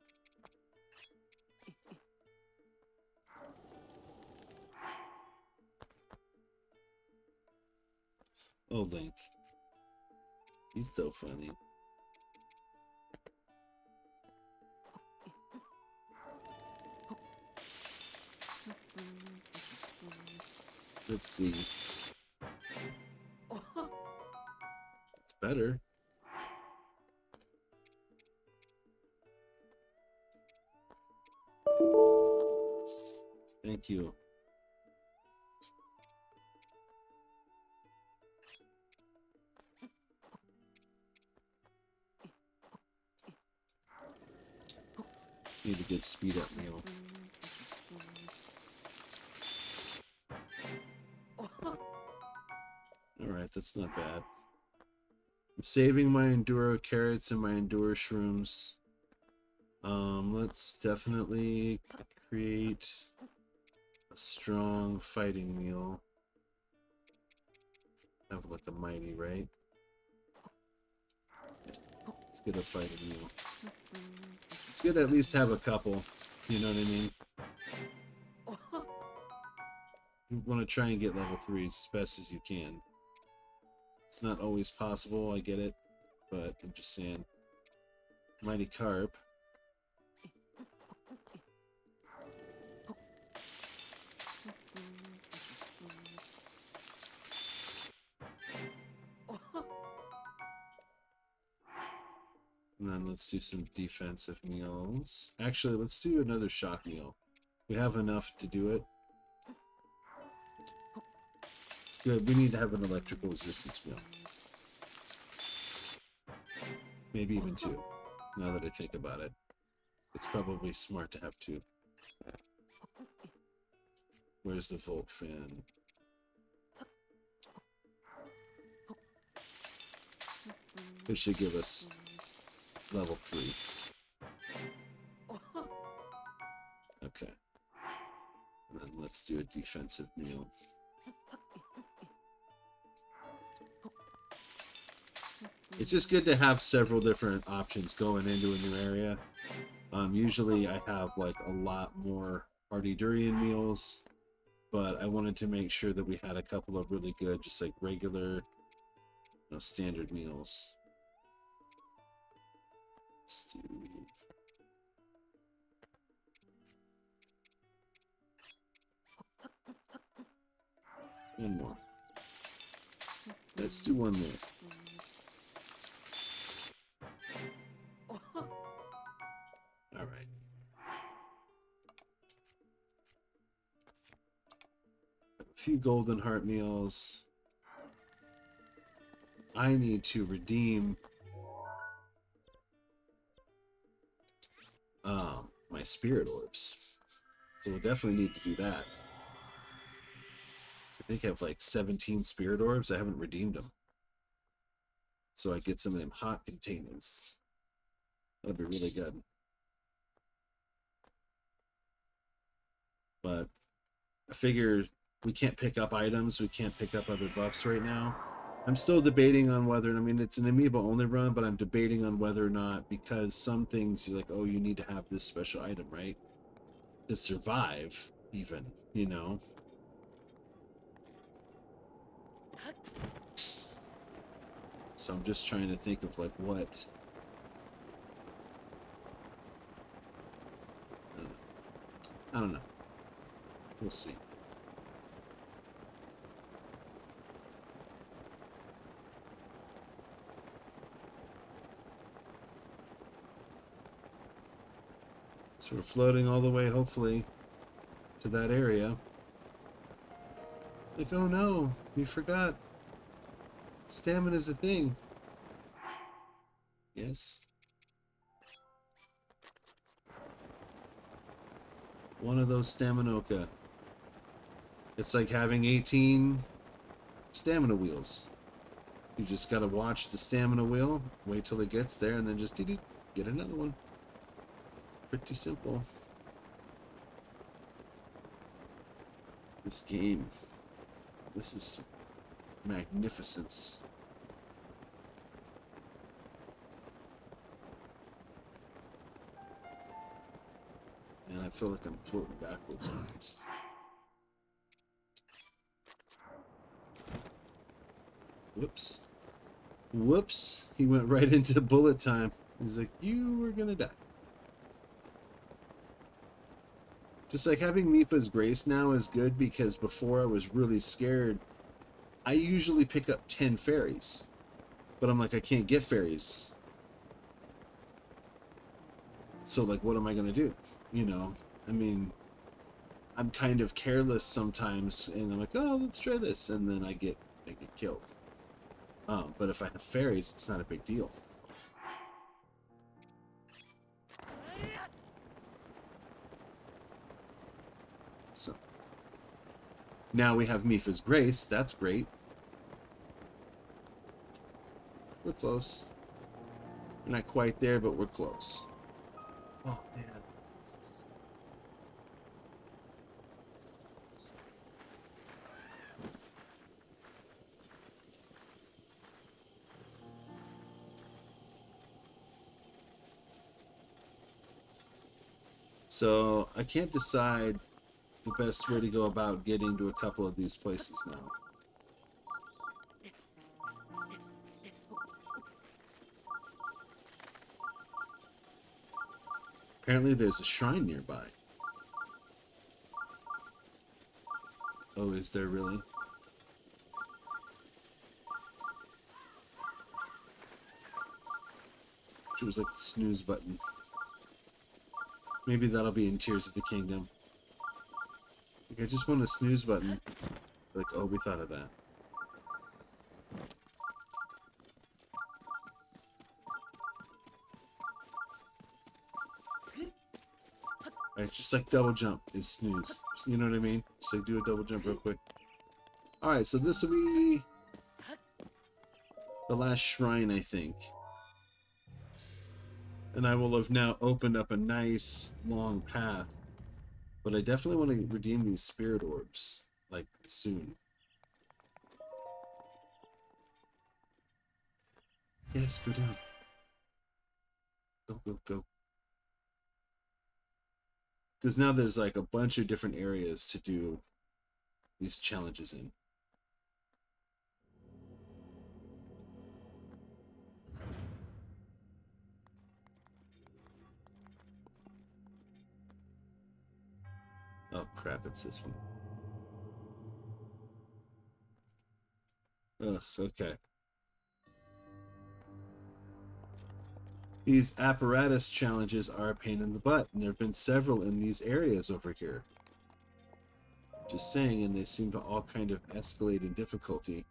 Oh, Link. He's so funny. Let's see. It's better. Thank you. Need a good speed up meal. Alright, that's not bad. I'm saving my Enduro carrots and my Enduro shrooms. Let's definitely create a strong fighting meal. Have like a mighty, right? Let's get a fighting meal. It's good to at least have a couple. You know what I mean? You want to try and get level 3s as best as you can. It's not always possible, I get it, but I'm just saying. Mighty Carp. And then let's do some defensive meals. Actually, let's do another shock meal. We have enough to do it. It's good. We need to have an electrical resistance meal. Maybe even 2, now that I think about it. It's probably smart to have 2. Where's the Volt Fan? This should give us level 3. Okay. And then let's do a defensive meal. It's just good to have several different options going into a new area. Usually I have like a lot more Hardy Durian meals, but I wanted to make sure that we had a couple of really good, just like regular, standard meals. Let's do... one more. Let's do one more. Alright. A few golden heart meals. I need to redeem my spirit orbs. So we'll definitely need to do that. So I think I have like 17 spirit orbs. I haven't redeemed them. So I get some of them hot containers. That'll be really good. But I figure we can't pick up items. We can't pick up other buffs right now. I'm still debating on whether, I mean, it's an amiibo only run, but I'm debating on whether or not, because some things you're like, oh, you need to have this special item, right? To survive, even, So I'm just trying to think of like what. I don't know. We'll see. So we're floating all the way, hopefully, to that area. Like, oh no, we forgot. Stamina is a thing. Yes. One of those staminoka. It's like having 18 stamina wheels. You just gotta watch the stamina wheel, wait till it gets there, and then just get another one. Pretty simple. This game. This is magnificence. And I feel like I'm floating backwards on this. Whoops. Whoops. He went right into bullet time. He's like, you were gonna die. Just like having Mifa's Grace now is good, because before I was really scared. I usually pick up 10 fairies. But I'm like, I can't get fairies. So like, what am I gonna do? I mean, I'm kind of careless sometimes, and I'm like, oh, let's try this, and then I get killed. But if I have fairies, it's not a big deal. So now we have Mifa's Grace. That's great. We're close. We're not quite there, but we're close. Oh, man. So I can't decide the best way to go about getting to a couple of these places now. Apparently there's a shrine nearby. Oh, is there really? It was like the snooze button. Maybe that'll be in Tears of the Kingdom. Like, I just want a snooze button. Like, oh, we thought of that. Alright, just like double jump is snooze. You know what I mean? Just like do a double jump real quick. Alright, so this will be the last shrine, I think. And I will have now opened up a nice long path. But I definitely want to redeem these spirit orbs, like, soon. Yes, go down. Go, go, go. Because now there's like a bunch of different areas to do these challenges in. Oh crap, it's this one. Ugh, okay. These apparatus challenges are a pain in the butt, and there have been several in these areas over here. Just saying, and they seem to all kind of escalate in difficulty.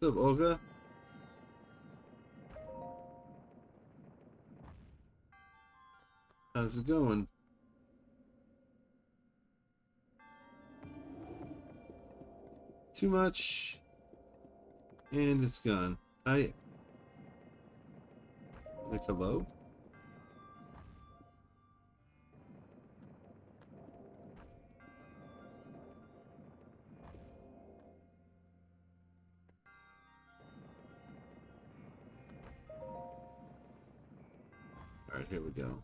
What's up, Olga? How's it going? Too much. And it's gone. Like, hello? Alright, here we go.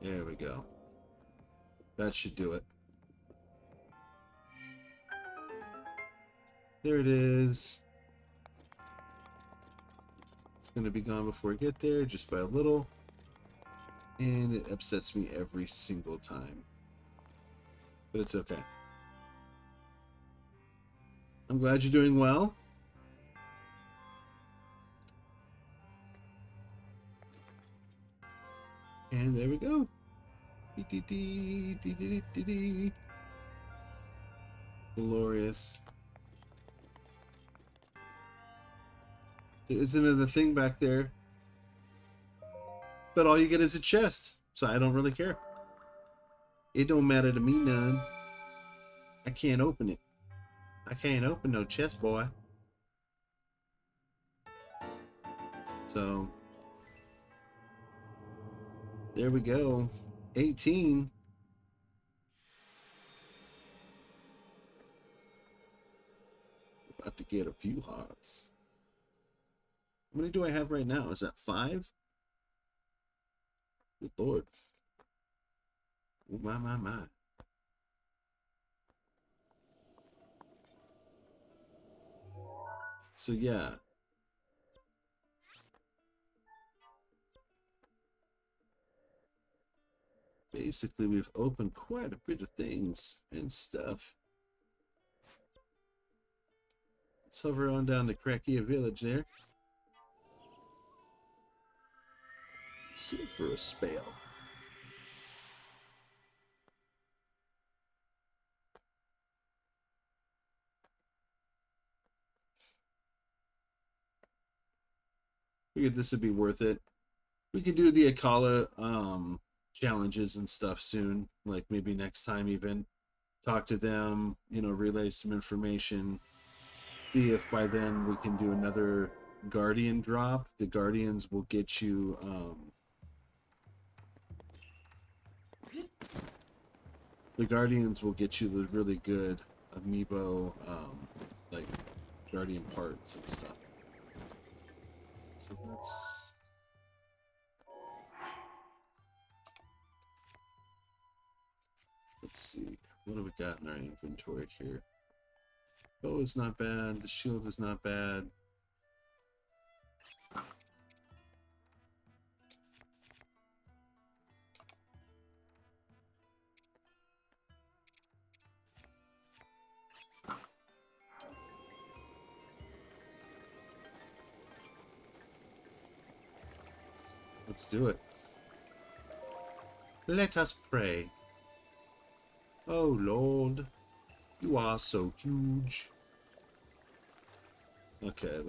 There we go. That should do it. There it is. It's going to be gone before I get there, just by a little. And it upsets me every single time. But it's okay. I'm glad you're doing well. And there we go. Glorious. There is another thing back there. But all you get is a chest. So I don't really care. It don't matter to me none. I can't open it. I can't open no chest, boy. So there we go. 18. About to get a few hearts. How many do I have right now? Is that 5? Good Lord. Oh, my. So, yeah. basically we've opened quite a bit of things and stuff. Let's hover on down to Krakia Village there. Sit for a spell. Figured this would be worth it. We could do the Akala challenges and stuff soon, like maybe next time even. Talk to them, you know, relay some information. See if by then we can do another Guardian drop. The Guardians will get you the really good amiibo like Guardian parts and stuff. So let's see. What have we got in our inventory here? Bow is not bad. The shield is not bad. Let's do it. Let us pray. Oh Lord, you are so huge. Okay,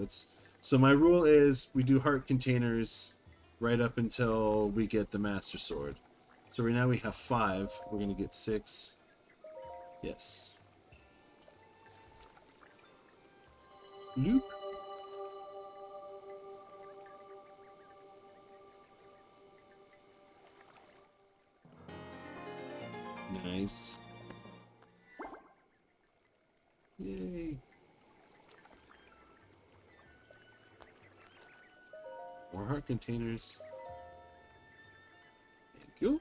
so my rule is we do heart containers right up until we get the Master Sword. So right now we have 5. We're going to get 6. Yes. Loop. Nice. Yay. More heart containers. Thank you.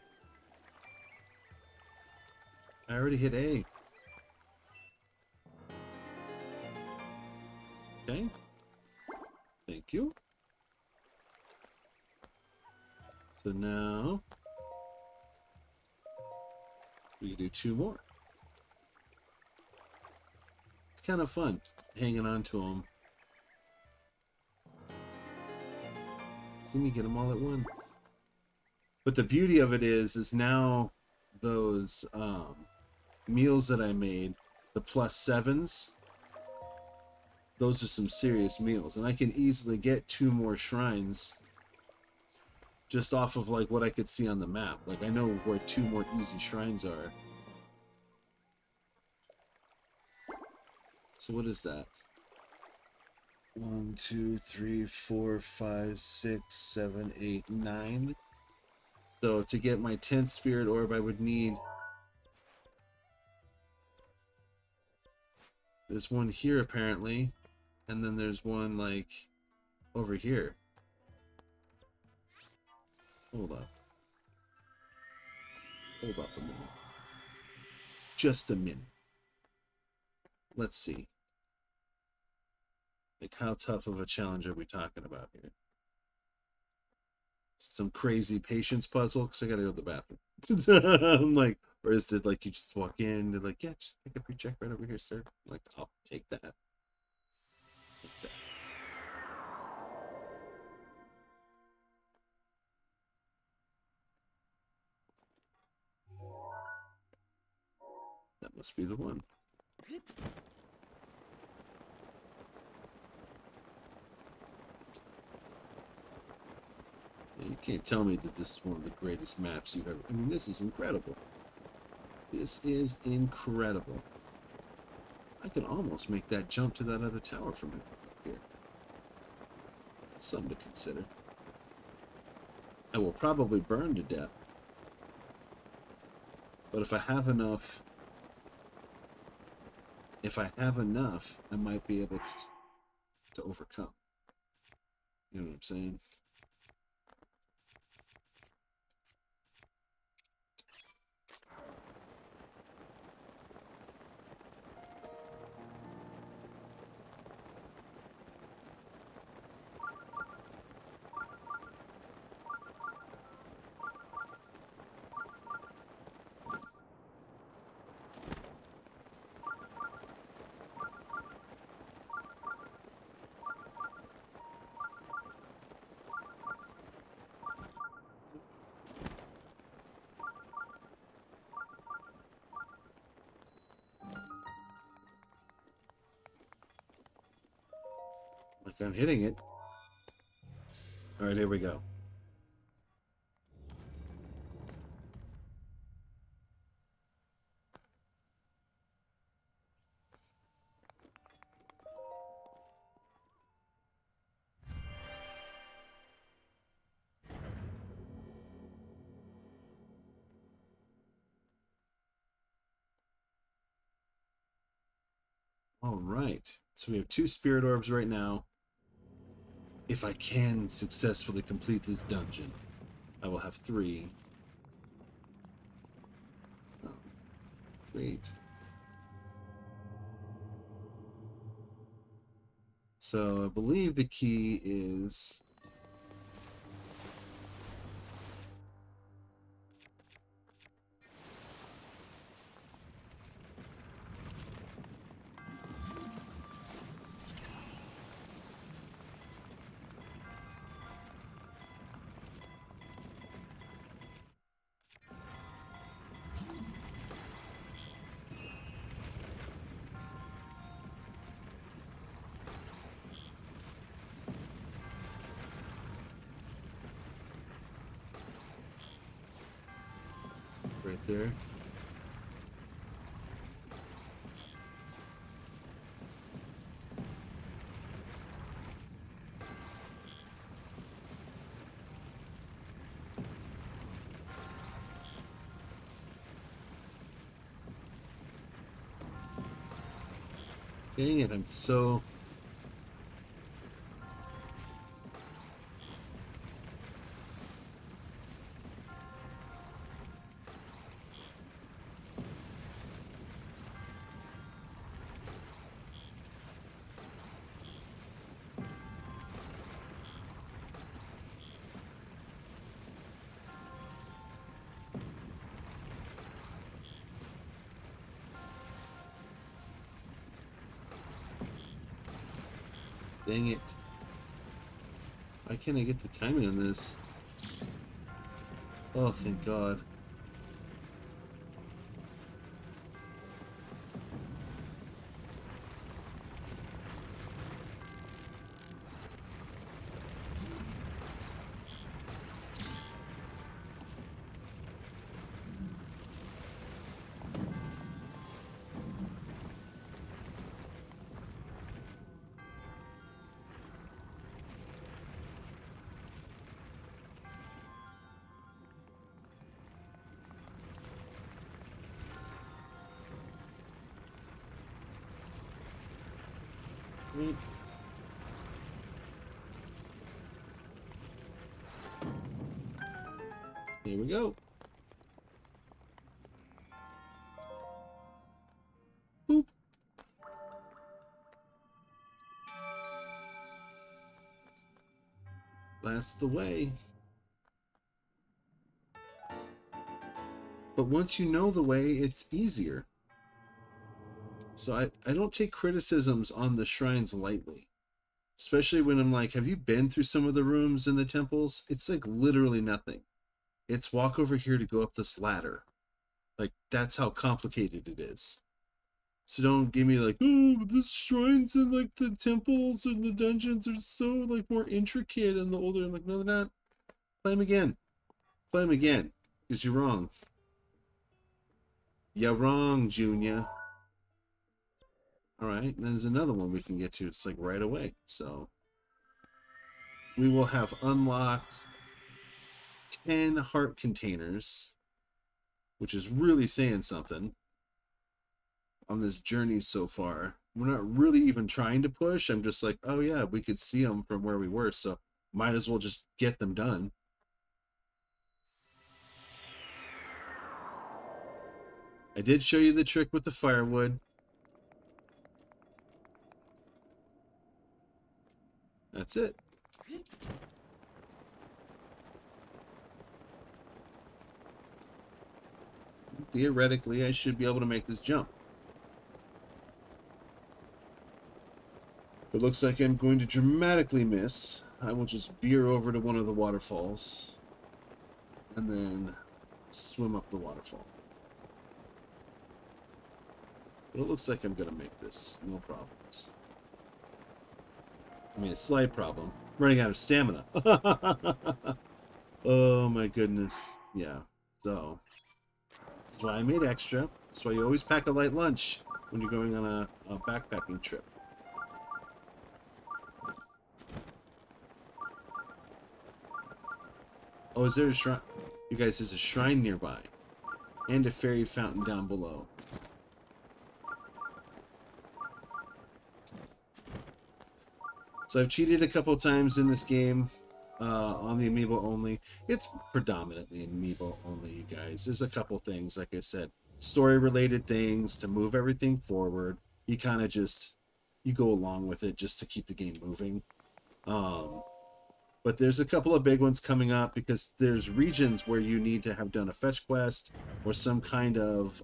I already hit A. Okay. Thank you. So now we can do 2 more. It's kind of fun hanging on to them. So you get them all at once. But the beauty of it is now those meals that I made, the +7s, those are some serious meals. And I can easily get 2 more shrines just off of like what I could see on the map. Like I know where 2 more easy shrines are. So what is that? 1, 2, 3, 4, 5, 6, 7, 8, 9. So to get my 10th spirit orb, I would need there's one here apparently, and then there's one like over here. Hold up. Hold up a minute. Just a minute. Let's see. Like, how tough of a challenge are we talking about here? Some crazy patience puzzle? Because I gotta go to the bathroom. I'm like, or is it like you just walk in and like, yeah, just pick up your check right over here, sir? I'm like, I'll take that. Okay. That must be the one. You can't tell me that this is one of the greatest maps you've ever... I mean, this is incredible. This is incredible. I can almost make that jump to that other tower from here. That's something to consider. I will probably burn to death. But if I have enough... I might be able to overcome. You know what I'm saying? like I'm hitting it. All right, here we go. All right, so we have 2 spirit orbs right now. If I can successfully complete this dungeon, I will have 3. Oh, great. So I believe the key is... right there. Dang it, I'm so... Dang it. Why can't I get the timing on this? Oh, thank God. Right. Here we go. Boop. That's the way. But once you know the way, it's easier. So I don't take criticisms on the shrines lightly. Especially when I'm like, have you been through some of the rooms in the temples? It's like literally nothing. It's walk over here to go up this ladder. Like, that's how complicated it is. So don't give me like, oh, the shrines and like the temples and the dungeons are so like more intricate and the older. I'm like, no, they're not. Play them again. Play them again. Because you're wrong. You're wrong, Junior. Alright, and there's another one we can get to. It's like right away. So we will have unlocked 10 heart containers, which is really saying something on this journey so far. We're not really even trying to push. I'm just like, oh yeah, we could see them from where we were, so might as well just get them done. I did show you the trick with the firewood. That's it. Theoretically, I should be able to make this jump. It looks like I'm going to dramatically miss. I will just veer over to one of the waterfalls and then swim up the waterfall. But it looks like I'm going to make this. No problems. I mean, a slight problem. Running out of stamina. Oh my goodness. Yeah. So that's why I made extra. That's why you always pack a light lunch when you're going on a backpacking trip. Oh, is there a shrine? You guys, there's a shrine nearby. And a fairy fountain down below. So I've cheated a couple times in this game on the amiibo only. It's predominantly amiibo only, you guys. There's a couple things, like I said, story-related things to move everything forward. You kind of just, you go along with it just to keep the game moving. But there's a couple of big ones coming up because there's regions where you need to have done a fetch quest or some kind of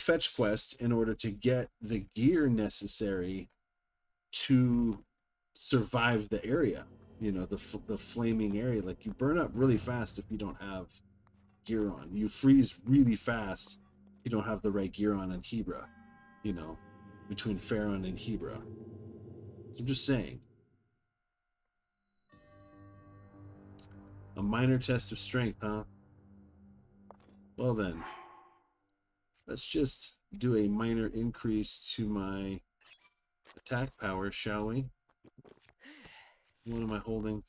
fetch quest in order to get the gear necessary to survive the area. You know, the flaming area. Like, you burn up really fast if you don't have gear on. You freeze really fast if you don't have the right gear on Hebra. You know, between Pharaon and Hebra. So I'm just saying. A minor test of strength, huh? Well then, let's just do a minor increase to my attack power, shall we? What am I holding?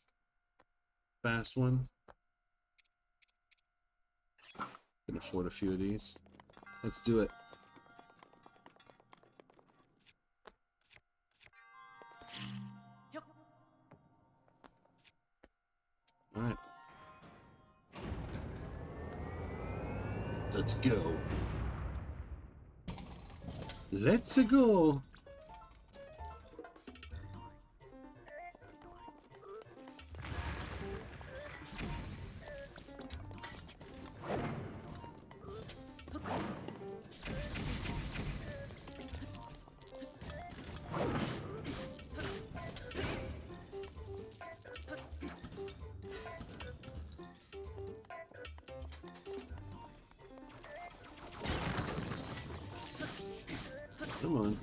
Fast one. Can afford a few of these. Let's do it. All right. Let's go. Let's go. Come on.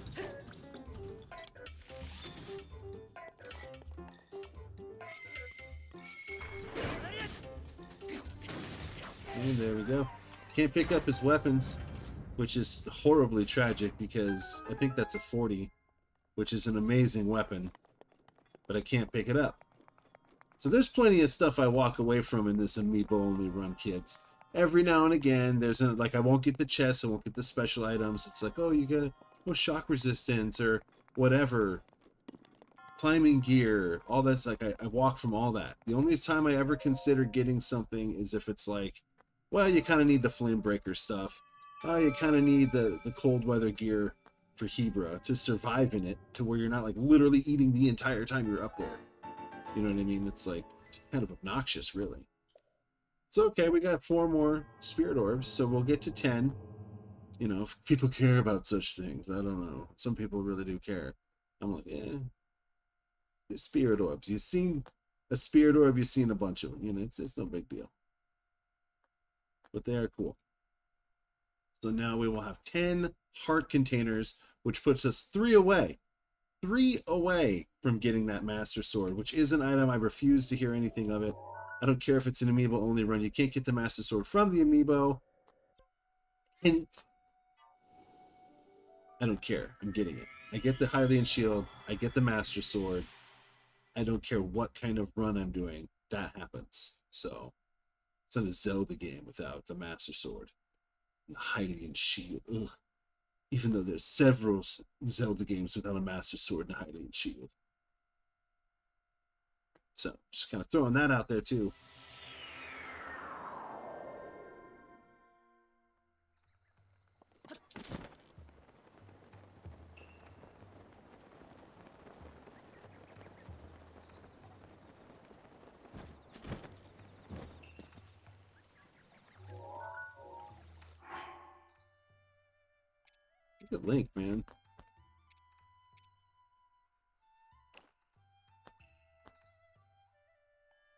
And there we go. Can't pick up his weapons, which is horribly tragic because I think that's a 40, which is an amazing weapon, but I can't pick it up. So there's plenty of stuff I walk away from in this amiibo only run, kids. Every now and again, there's like, I won't get the chests, I won't get the special items. It's like, oh, you get shock resistance or whatever, climbing gear, all that's like, I walk from all that. The only time I ever consider getting something is if it's like, well, you kind of need the flame breaker stuff. You kind of need the cold weather gear for Hebra to survive in it, to where you're not like literally eating the entire time you're up there. You know what I mean? It's like, it's kind of obnoxious, really. So, okay, we got 4 more spirit orbs, so we'll get to 10. You know, if people care about such things, I don't know. Some people really do care. I'm like, the spirit orbs. You've seen a spirit orb, you've seen a bunch of them. You know, it's no big deal. But they are cool. So now we will have 10 heart containers, which puts us 3 away. 3 away from getting that Master Sword, which is an item I refuse to hear anything of it. I don't care if it's an amiibo only run. You can't get the Master Sword from the amiibo. Hint. I don't care. I'm getting it. I get the Hylian Shield. I get the Master Sword. I don't care what kind of run I'm doing. That happens. So, it's not a Zelda game without the Master Sword. And the Hylian Shield. Ugh. Even though there's several Zelda games without a Master Sword and a Hylian Shield. So, just kind of throwing that out there, too. Look at Link, man.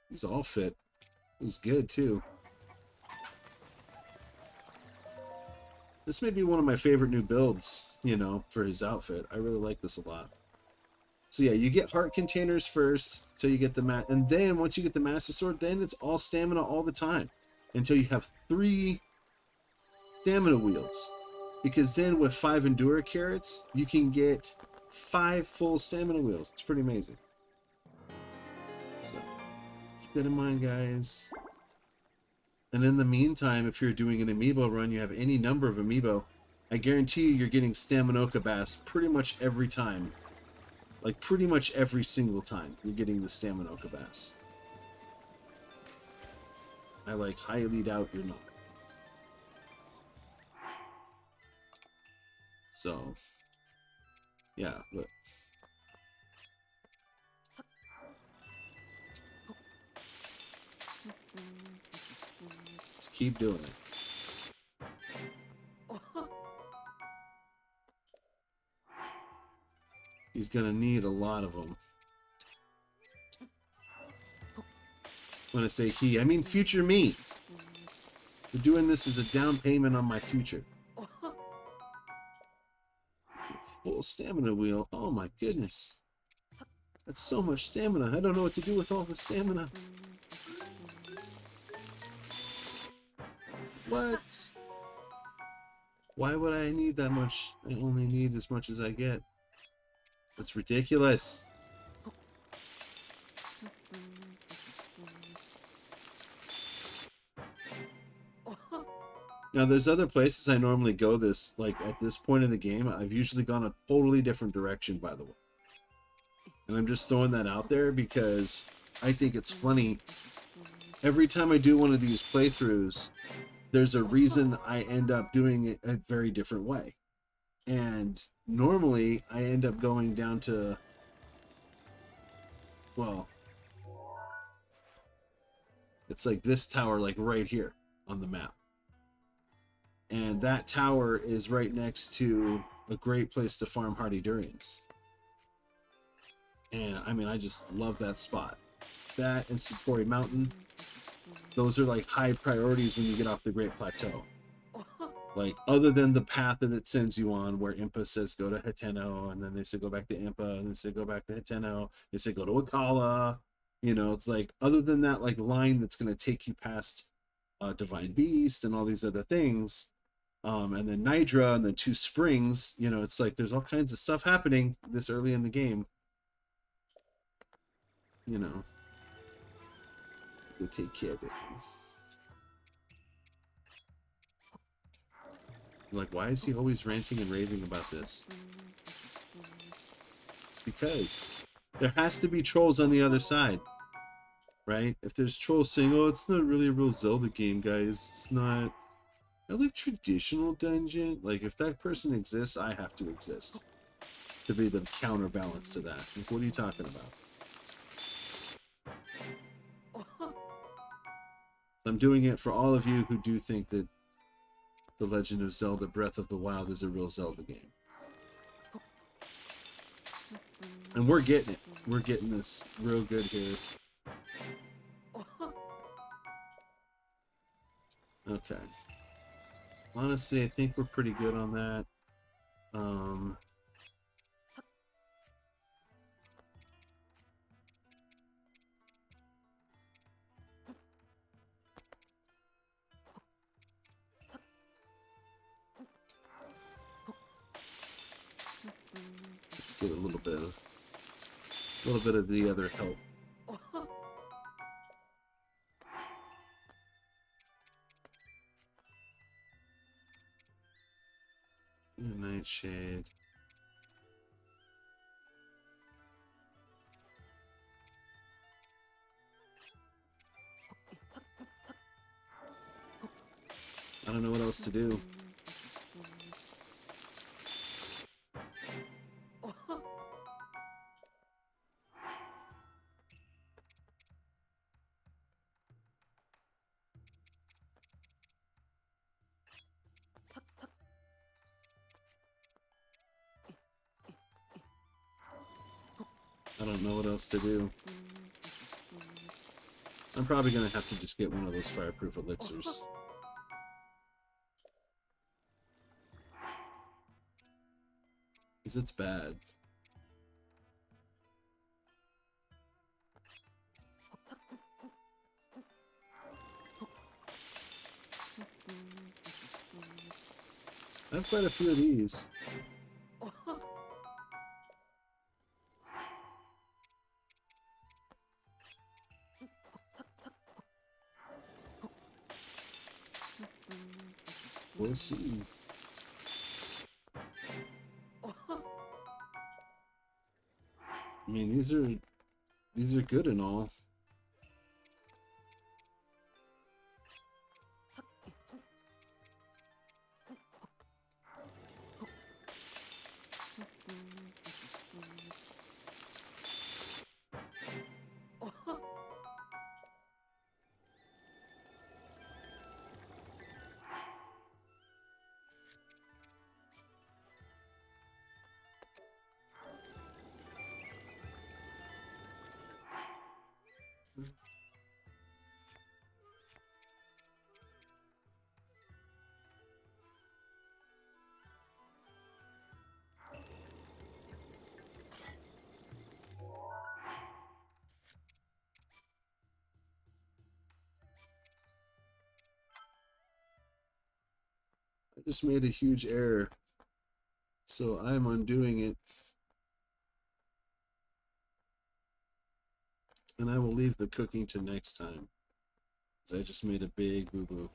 He's all fit. He's good, too. This may be one of my favorite new builds, you know, for his outfit. I really like this a lot. So yeah, you get heart containers first until you get the and then once you get the master sword, then it's all stamina all the time until you have 3 stamina wheels. Because then with 5 endura carrots, you can get 5 full stamina wheels. It's pretty amazing. So keep that in mind, guys. And in the meantime, if you're doing an amiibo run, you have any number of amiibo, I guarantee you're getting Staminoka Bass pretty much every time. Like, pretty much every single time you're getting the Staminoka Bass. I, like, highly doubt you're not. So, yeah, look. Just keep doing it. He's gonna need a lot of them. When I say he, I mean future me. We're doing this as a down payment on my future. Full stamina wheel. Oh my goodness. That's so much stamina. I don't know what to do with all the stamina. What? Why would I need that much? I only need as much as I get. That's ridiculous. Now, there's other places I normally go this, like, at this point in the game, I've usually gone a totally different direction, by the way. And I'm just throwing that out there because I think it's funny. Every time I do one of these playthroughs, there's a reason I end up doing it a very different way. And normally, I end up going down to, well, it's like this tower, like right here on the map. And that tower is right next to a great place to farm hardy durians. And I mean, I just love that spot. That and Satori Mountain, those are like high priorities when you get off the Great Plateau. Like, other than the path that it sends you on, where Impa says go to Hateno, and then they say go back to Impa, and they say go back to Hateno, they say go to Akala. You know, it's like, other than that, like, line that's going to take you past Divine Beast and all these other things, and then Nidra, and then 2 Springs, you know, it's like there's all kinds of stuff happening this early in the game. You know, go take care of this thing. Like, why is he always ranting and raving about this? Because there has to be trolls on the other side, right? If there's trolls saying, oh, it's not really a real Zelda game, guys. It's not. I like traditional dungeon. Like, if that person exists, I have to exist to be the counterbalance to that. Like, what are you talking about? So I'm doing it for all of you who do think that The Legend of Zelda Breath of the Wild is a real Zelda game. And we're getting it. We're getting this real good here. Okay. Honestly, I think we're pretty good on that. Let's get a little bit of the other help. Nightshade. I don't know what else to do. I don't know what else to do. I'm probably going to have to just get one of those fireproof elixirs. Because it's bad. I've quite a few of these. We'll see. I mean, these are good and all. I just made a huge error, so I'm undoing it. And I will leave the cooking to next time, because I just made a big boo-boo.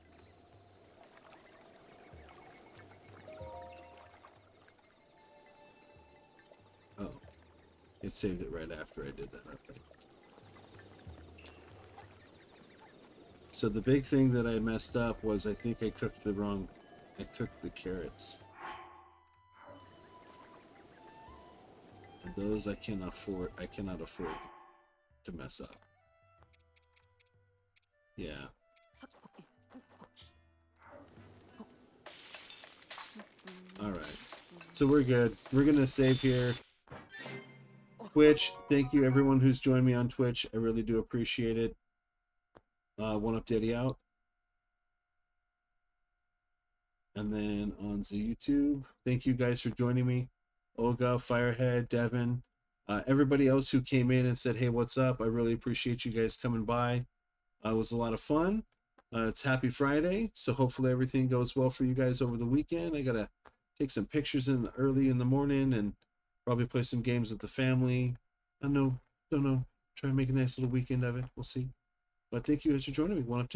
Oh, it saved it right after I did that. Okay. So the big thing that I messed up was I think I cooked the carrots. And those I cannot afford to mess up. Yeah. Alright. So we're good. We're gonna save here. Twitch, thank you everyone who's joined me on Twitch. I really do appreciate it. 1UPdaddy out. And then on the YouTube, thank you guys for joining me. Olga, Firehead, Devin, everybody else who came in and said, hey, what's up? I really appreciate you guys coming by. It was a lot of fun. It's Happy Friday, so hopefully everything goes well for you guys over the weekend. I gotta take some pictures early in the morning and probably play some games with the family. I don't know. Try and make a nice little weekend of it. We'll see. But thank you guys for joining me. 1UPdaddy.